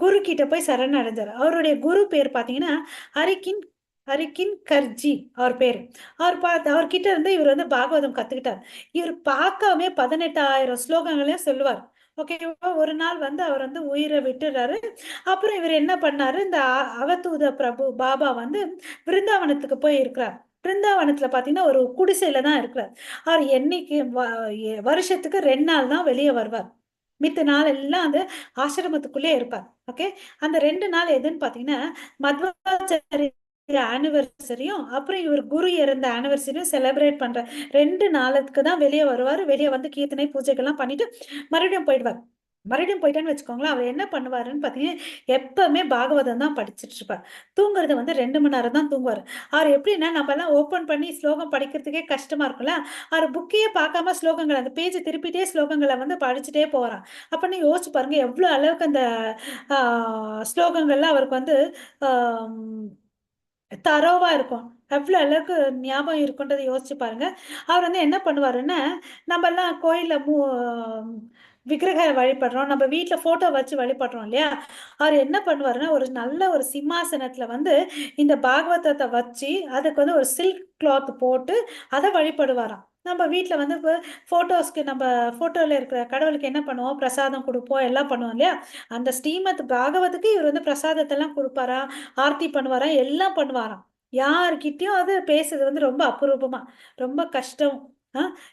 குரு கிட்ட போய் சரணடைஞ்சார். அவருடைய குரு பேர் பார்த்தீங்கன்னா, ஹரிகின் ஹரிகின் கர்ஜி அவர் பேரு. அவர்கிட்ட இருந்து இவர் வந்து பாகவதம் கத்துக்கிட்டார். இவர் பார்க்காமயே 18,000 ஸ்லோகங்களையும் சொல்லுவார். ஓகேவா? ஒரு நாள் வந்து அவர் வந்து உயிரை விட்டுறாரு. அப்புறம் இவர் என்ன பண்ணாரு, இந்த அவதூத பிரபு பாபா வந்து பிருந்தாவனத்துக்கு போய் இருக்கிறார். பிருந்தாவனத்துல பாத்தீங்கன்னா ஒரு குடிசையில தான் இருக்கிறார். அவர் என்னைக்கு வருஷத்துக்கு 2 நாள் தான் வெளியே வருவார். மித்த நாள் எல்லாம் அந்த ஆசிரமத்துக்குள்ளே இருப்பார். ஓகே. அந்த 2 நாள் எதுன்னு பாத்தீங்கன்னா, மத்வாச்சாரிய ஆனிவர்சரியும் அப்புறம் இவர் குரு இறந்த ஆனிவர்சரியும் செலிப்ரேட் பண்ற 2 நாளுக்கு தான் வெளியே வருவாரு. வெளியே வந்து கீர்த்தனை பூஜைகள்லாம் பண்ணிட்டு மறுபடியும் போயிடுவார். மறுபடியும் போயிட்டேன்னு வச்சுக்கோங்களேன், அவர் என்ன பண்ணுவாருன்னு பார்த்தீங்கன்னா, எப்பவுமே பாகவதம் தான் படிச்சுட்டு இருப்பார். தூங்குறது வந்து 2 மணி நேரம் தான் தூங்குவாரு. அவர் எப்படின்னா, நம்மலாம் ஓப்பன் பண்ணி ஸ்லோகம் படிக்கிறதுக்கே கஷ்டமா இருக்கும்ல, அவர் புக்கையே பார்க்காம ஸ்லோகங்கள் அந்த பேஜ் திருப்பிட்டே ஸ்லோகங்கள வந்து படிச்சுட்டே போறான். அப்பன்னு யோசிச்சு பாருங்க, எவ்வளோ அளவுக்கு அந்த ஆ ஸ்லோகங்கள்லாம் அவருக்கு வந்து ஆம் தரோவா இருக்கும். எவ்வளோ அளவுக்கு ஞாபகம் இருக்குன்றத யோசிச்சு பாருங்க. அவர் வந்து என்ன பண்ணுவாருன்னா, நம்பலாம் கோயில்ல விக்கிரக வழிபடுறோம். நம்ம வீட்ல ஃபோட்டோ வச்சு வழிபடுறோம் இல்லையா? அவர் என்ன பண்ணுவாருன்னா, ஒரு நல்ல ஒரு சிம்மாசனத்துல வந்து இந்த பாகவதத்த வச்சு, அதுக்கு வந்து ஒரு சில்க் கிளாத் போட்டு அத வழிபடுவாராம். நம்ம வீட்ல வந்து இப்ப ஃபோட்டோஸ்க்கு நம்ம ஃபோட்டோல இருக்கிற கடவுளுக்கு என்ன பண்ணுவோம்? பிரசாதம் குடுப்போம், எல்லாம் பண்ணுவோம் இல்லையா? அந்த ஸ்ரீமத் பாகவதுக்கு இவர் வந்து பிரசாதத்தெல்லாம் குடுப்பாராம், ஆர்த்தி பண்ணுவாராம், எல்லாம் பண்ணுவாராம். யார்கிட்டயும் அது பேசுறது வந்து ரொம்ப அபரூபமா, ரொம்ப கஷ்டம்.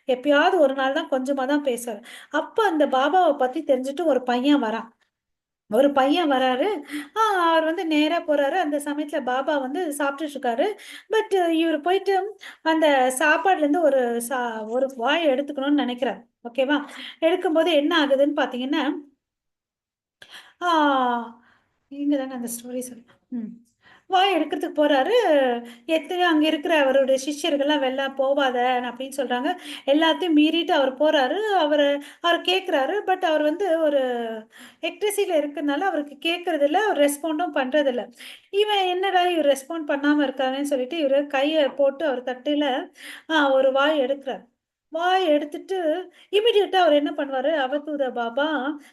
எப்பயாவது ஒரு நாள் தான் கொஞ்சமா தான் பேசுவாரு. அப்ப அந்த பாபாவை பத்தி தெரிஞ்சுட்டு ஒரு பையன் வராரு. அவர் வந்து நேரா போறாரு. அந்த சமயத்துல பாபா வந்து சாப்பிட்டுட்டு இருக்காரு. பட் இவர் போயிட்டு அந்த சாப்பாடுல இருந்து ஒரு வாய் எடுத்துக்கணும்னு நினைக்கிறார். ஓகேவா? எடுக்கும்போது என்ன ஆகுதுன்னு பாத்தீங்கன்னா, ஆ இங்க தானே அந்த ஸ்டோரி சொல்லு. ம். வாய் எடுக்கிறதுக்கு போறாரு. எத்தனையோ அங்க இருக்கிற அவருடைய சிஷ்யர்கள்லாம் வெளில போவாத அப்படின்னு சொல்றாங்க. எல்லாத்தையும் மீறிட்டு அவர் போறாரு. அவர் கேட்கிறாரு. பட் அவர் வந்து ஒரு எக்டசில இருக்கிறதுனால அவருக்கு கேட்கறது இல்ல. அவர் ரெஸ்பாண்டும் பண்றது இல்ல. இவன் என்னடா இவர் ரெஸ்பாண்ட் பண்ணாம இருக்கானேன்னு சொல்லிட்டு இவரு கைய போட்டு அவர் தட்டுல ஒரு வாய் எடுக்கிறார். வாய் எடுத்துட்டு இமிடியேட்டா அவர் என்ன பண்ணுவாரு, அவதூத பாபா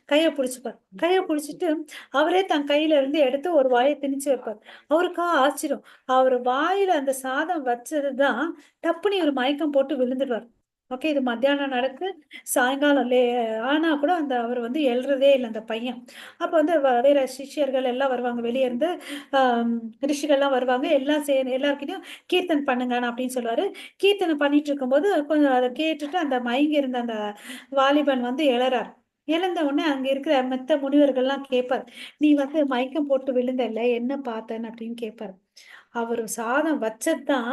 கைய புடிச்சுப்பார். கைய புடிச்சுட்டு அவரே தன் கையில இருந்து எடுத்து ஒரு வாய திணிச்சு வைப்பார். அவருக்கா ஆச்சரியம். அவர் வாயில அந்த சாதம் வச்சதுதான் டப்புன்னு இவரு மயக்கம் போட்டு விழுந்துடுவார். ஓகே. இது மத்தியானம் நடக்கு. சாயங்காலம் ஆனா கூட அவர் வந்து எழறதே இல்ல அந்த பையன். அப்ப வந்து வேற சிஷ்யர்கள் எல்லாம் வருவாங்க. வெளிய இருந்து ஆம் ரிஷிகள்லாம் வருவாங்க. எல்லாம் எல்லார்கிட்டயும் கீர்த்தன் பண்ணுங்கன்னு அப்படின்னு சொல்லுவாரு. கீர்த்தனை பண்ணிட்டு இருக்கும்போது கொஞ்சம் அத கேட்டுட்டு அந்த மயங்கி இருந்த அந்த வாலிபன் வந்து எழறார். எழுந்த உடனே அங்க இருக்கிற மத்த முனிவர்கள்லாம் கேட்பார். "நீ வந்து மயக்கம் போட்டு விழுந்தல்ல, என்ன பார்த்தன்னு?" அப்படின்னு கேட்பார். அவரு சாதம் வச்சதுதான்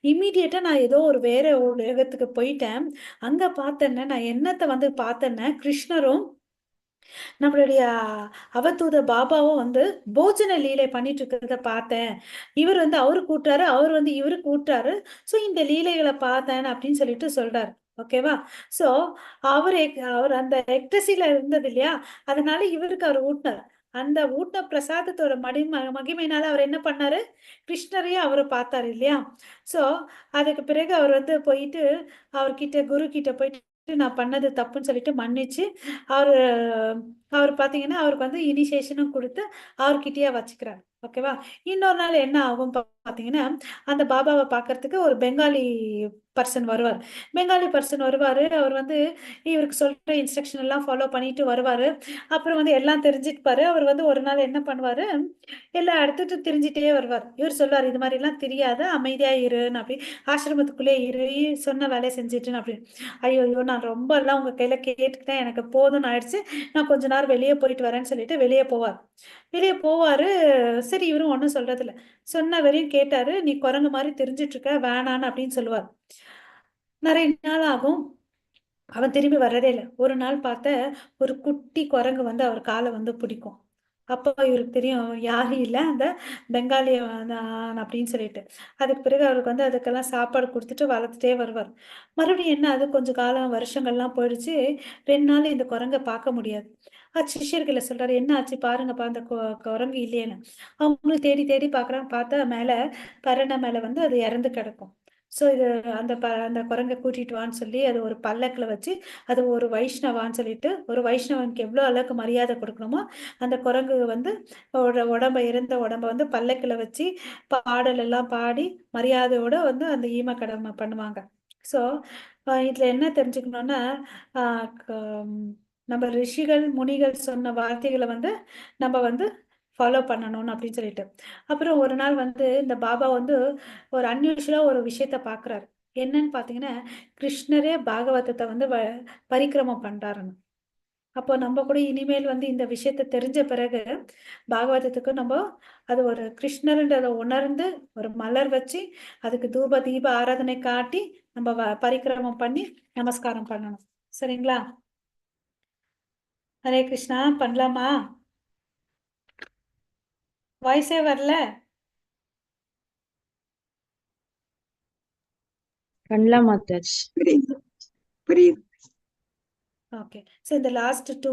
இம்மீடியட்டா நான் ஏதோ ஒரு வேற ஒரு உலகத்துக்கு போயிட்டேன். அங்க பார்த்தேன்னா, நான் என்னத்த வந்து பார்த்தேன்னா, கிருஷ்ணரும் நம்மளுடைய அவதூத பாபாவும் வந்து போஜன லீலை பண்ணிட்டு இருக்கிறத பார்த்தேன். இவர் வந்து அவரு கூட்டாரு, அவர் வந்து இவரு கூட்டாரு. ஸோ இந்த லீலைகள பார்த்தேன் அப்படின்னு சொல்லிட்டு சொல்றாரு. ஓகேவா? ஸோ அவர் அந்த எக்டஸில இருந்தது இல்லையா? அதனால இவருக்கு அவர் ஊட்டுனார். அந்த ஊட்டுன பிரசாதத்தோட மகிமையினால அவர் என்ன பண்ணாரு? கிருஷ்ணரையும் அவரு பார்த்தாரு இல்லையா? ஸோ அதுக்கு பிறகு அவர் வந்து போயிட்டு அவர்கிட்ட குரு கிட்ட போயிட்டு நான் பண்ணது தப்புன்னு சொல்லிட்டு மன்னிச்சு அவரு அவர் பார்த்தீங்கன்னா, அவருக்கு வந்து இனிஷியேஷனும் குடுத்து, அவர்கிட்டயே வச்சுக்கிறாங்க. ஓகேவா? இன்னொரு நாள் என்ன ஆகும் பார்த்தீங்கன்னா, அந்த பாபாவ பார்க்கறதுக்கு ஒரு பெங்காலி பர்சன் வருவார். பெங்காலி பர்சன் வருவாரு. அவர் வந்து இவருக்கு சொல்ற இன்ஸ்ட்ரக்ஷன் எல்லாம் ஃபாலோ பண்ணிட்டு வருவாரு. அப்புறம் வந்து எல்லாம் தெரிஞ்சுப்பாரு. அவர் வந்து ஒரு நாள் என்ன பண்ணுவாரு, எல்லா இடத்துக்கும் திரிஞ்சுட்டே வருவார். இவர் சொல்லுவாரு, "இது மாரிலாம் திரியாத, அமைதியா இருன்னு" அப்படி ஆசிரமத்துக்குள்ளே இரு, சொன்ன வேலைய செஞ்சுட்டுன்னு அப்படின்னு. ஐயய்யோ! நான் ரொம்பலாம் உங்க கையில கேட்டுக்கிட்டேன். எனக்கு போதும்ன்னு ஆயிடுச்சு. நான் கொஞ்ச நேரம் வெளிய போயிட்டு வரேன்னு சொல்லிட்டு வெளிய போவார். வெளிய போவாரு. சரி இவரும் ஒண்ணும் சொல்றதில்ல. சொன்ன வரையும் கேட்டாரு. "நீ குரங்கு மாரி திரிஞ்சுட்டு இருக்க. வேணான்னு" அப்படின்னு சொல்லுவார். நெறைய நாள் ஆகும். அவன் திரும்பி வர்றதே இல்ல. ஒரு நாள் பார்த்த ஒரு குட்டி குரங்கு வந்து அவர் கால வந்து பிடிக்கும். அப்போ இவருக்கு தெரியும் யாரும் இல்ல. அந்த பெங்காலிய தான் அப்படின்னு சொல்லிட்டு. அதுக்கு பிறகு அவருக்கு வந்து அதுக்கெல்லாம் சாப்பாடு குடுத்துட்டு வளர்த்துட்டே வருவார். மறுபடியும் என்ன ஆகுது கொஞ்சம் காலம் வருஷங்கள்லாம் போயிடுச்சு. 2 நாள் இந்த குரங்க பார்க்க முடியாது. சிஷ்யர்கள சொல்றாரு, "என்ன ஆச்சு பாருங்கப்பா அந்த குரங்கு இல்லையேன்னு." அவங்களும் தேடி தேடி பார்க்குறாங்க. பார்த்தா மேல பரண மேல வந்து அது இறந்து கிடக்கும். ஸோ இது அந்த குரங்க கூட்டிட்டு வான்னு சொல்லி அது ஒரு பல்லக்குல வச்சு அது ஒரு வைஷ்ணவான்னு சொல்லிட்டு ஒரு வைஷ்ணவனுக்கு எவ்வளோ அளவுக்கு மரியாதை கொடுக்கணுமோ அந்த குரங்கு வந்து இறந்த உடம்ப வந்து பல்லக்குல வச்சு பாடல் எல்லாம் பாடி மரியாதையோட வந்து அந்த ஈமக்கடமை பண்ணுவாங்க. ஸோ இதுல என்ன தெரிஞ்சுக்கணும்னா ஆஹ் க- நம்ம ரிஷிகள் முனிகள் சொன்ன வார்த்தைகளை வந்து நம்ம வந்து ஃபாலோ பண்ணணும் அப்படின்னு சொல்லிட்டு அப்புறம் ஒரு நாள் வந்து இந்த பாபா வந்து ஒரு அன்யூஷுவலா ஒரு விஷயத்த பாக்குறாரு. என்னன்னு பாத்தீங்கன்னா கிருஷ்ணரே பாகவதத்தை வந்து பரிக்கிரமம் பண்றாருன்னு. அப்போ நம்ம கூட இனிமேல் வந்து இந்த விஷயத்த தெரிஞ்ச பிறகு பாகவதத்துக்கு நம்ம அது ஒரு கிருஷ்ணர்ன்றதை உணர்ந்து ஒரு மலர் வச்சு அதுக்கு தூப தீப ஆராதனை காட்டி நம்ம பரிக்கிரமம் பண்ணி நமஸ்காரம் பண்ணணும். சரிங்களா? ஹரே கிருஷ்ணா பண்ணலாமா? வாய்ஸே வரல.
பண்ணலாம் மாதாஜி.
புரியுது புரியுது.
ஓகே. ஸோ இந்த லாஸ்ட் டூ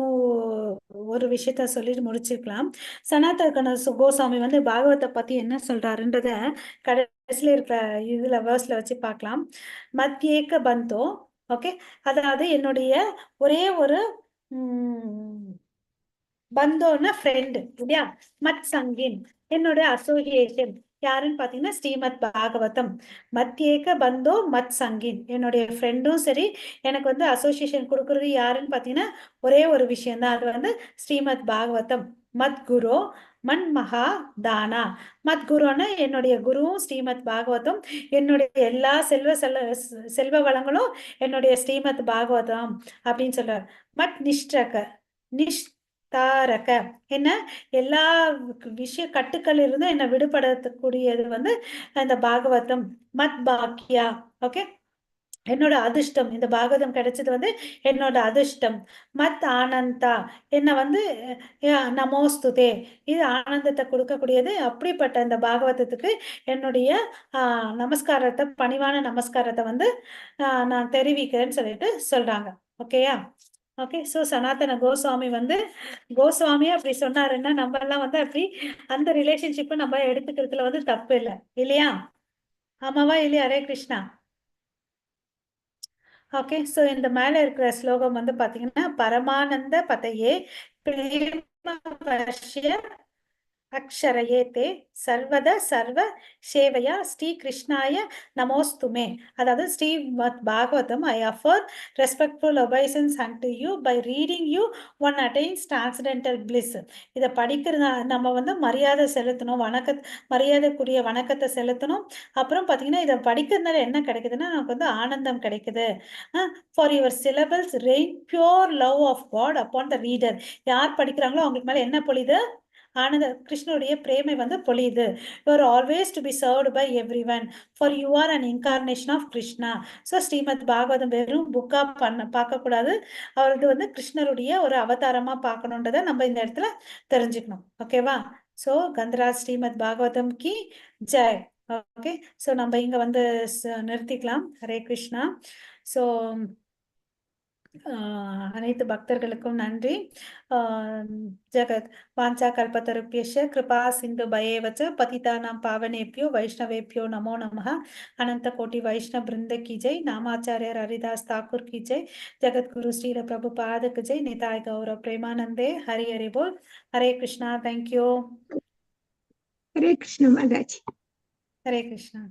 ஒரு விஷயத்த சொல்லிட்டு முடிச்சுக்கலாம். சனாதன கோசாமி வந்து பாகவத்தை பத்தி என்ன சொல்றாருன்றத கடைசியில இருக்கிற இதுல வேர்ஸ்ல வச்சு பார்க்கலாம். மத்யேக பந்தோ. ஓகே. அதாவது என்னுடைய ஒரே ஒரு பந்தோன்னா ஃப்ரெண்டு இல்லையா? மத் சங்கின் என்னோட அசோசியேஷன் யாருன்னு பாத்தீங்கன்னா ஸ்ரீமத் பாகவதம். மத்யேக பந்தோ மத் சங்கின், என்னுடைய ஃப்ரெண்டும் சரி எனக்கு வந்து அசோசியேஷன் கொடுக்கறது யாருன்னு பாத்தீங்கன்னா ஒரே ஒரு விஷயம் தான், அது வந்து ஸ்ரீமத் பாகவதம். மத் குரு மன் மகா தானா, மத் குருன்னு என்னுடைய குருவும் ஸ்ரீமத் பாகவதம், என்னுடைய எல்லா செல்வ வளங்களும் என்னுடைய ஸ்ரீமத் பாகவதம் அப்படின்னு சொல்றார். மத் நிஷ்டக நிஷ்தாரக, என்ன எல்லா விஷய கட்டுக்கள் இருந்தும் என்னை விடுபடக்கூடியது வந்து இந்த பாகவதம். மத் பாக்கியா, ஓகே, என்னோட அதிர்ஷ்டம், இந்த பாகவதம் கிடைச்சது வந்து என்னோட அதிர்ஷ்டம். மத் ஆனந்தா, என்ன வந்து நமோஸ்துதே, இது ஆனந்தத்தை கொடுக்கக்கூடியது. அப்படிப்பட்ட இந்த பாகவதத்துக்கு என்னுடைய நமஸ்காரத்தை, பணிவான நமஸ்காரத்தை வந்து நான் தெரிவிக்கிறேன்னு சொல்லிட்டு சொல்றாங்க. ஓகேயா? ஓகே, ஸோ சனாதன கோஸ்வாமி வந்து கோஸ்வாமி அப்படி சொன்னாருன்னா நம்ம எல்லாம் வந்து அப்படி அந்த ரிலேஷன்ஷிப்பை நம்ம எடுத்துக்கிறதுல வந்து தப்பு இல்லை, இல்லையா? ஆமாவா இல்லையா? ஹரே கிருஷ்ணா. ஓகே, ஸோ இந்த மேல இருக்கிற ஸ்லோகம் வந்து பாத்தீங்கன்னா பரமானந்த பதையே பிரேம வஷ்ய அக்ஷரயே தே சர்வத சர்வ சேவையா ஸ்ரீ கிருஷ்ணாய நமோஸ்துமே. அதாவது Srimad Bhagavatam, I offer respectful obeisances unto you by reading you one attains transcendental bliss. இதை படிக்கிறது நம்ம வந்து மரியாதை செலுத்தணும், மரியாதைக்குரிய வணக்கத்தை செலுத்தணும். அப்புறம் பார்த்தீங்கன்னா இதை படிக்கிறதுனால என்ன கிடைக்குதுன்னா நமக்கு வந்து ஆனந்தம் கிடைக்குது. For your syllables rain pure love of God upon the reader. யார் படிக்கிறாங்களோ அவங்களுக்கு மேலே என்ன பொழியுது? ஆனந்த கிருஷ்ணனுடைய பிரேமை வந்து பொழியுது. You are always to be served by every one, for you are an incarnation of Krishna. So Srimad Bhagavatam வெறும் புக்கா பார்க்கக்கூடாது, அவரது வந்து கிருஷ்ணருடைய ஒரு அவதாரமா பார்க்கணுன்றதை நம்ம இந்த இடத்துல தெரிஞ்சுக்கணும். ஓகேவா? ஸோ கந்தராஜ் ஸ்ரீமத் பாகவதம் கி ஜெய். ஓகே, ஸோ நம்ம இங்க வந்து நிறுத்திக்கலாம். ஹரே கிருஷ்ணா. ஸோ அனைத்து பக்தர்களுக்கும் நன்றி. ஜெகத் வாஞ்சா கல்பத்தருப்யஸ்ய கிருபா சிந்து பயேவச்ச பதிதானாம் பாவனேப்யோ வைஷ்ணவேப்யோ நமோ நமः. அனந்த கோட்டி வைஷ்ணவ பிருந்த கி ஜெய். நாமாச்சாரியர் ஹரிதாஸ் தாக்கூர் கி ஜெய். ஜெகத்குரு ஸ்ரீல பிரபுபாத கி ஜெய். நிதாய் கௌரவ பிரேமானந்தே. ஹரி ஹரி போல். Hare Krishna. Thank you.
Hare Krishna Mataji.
Hare Krishna.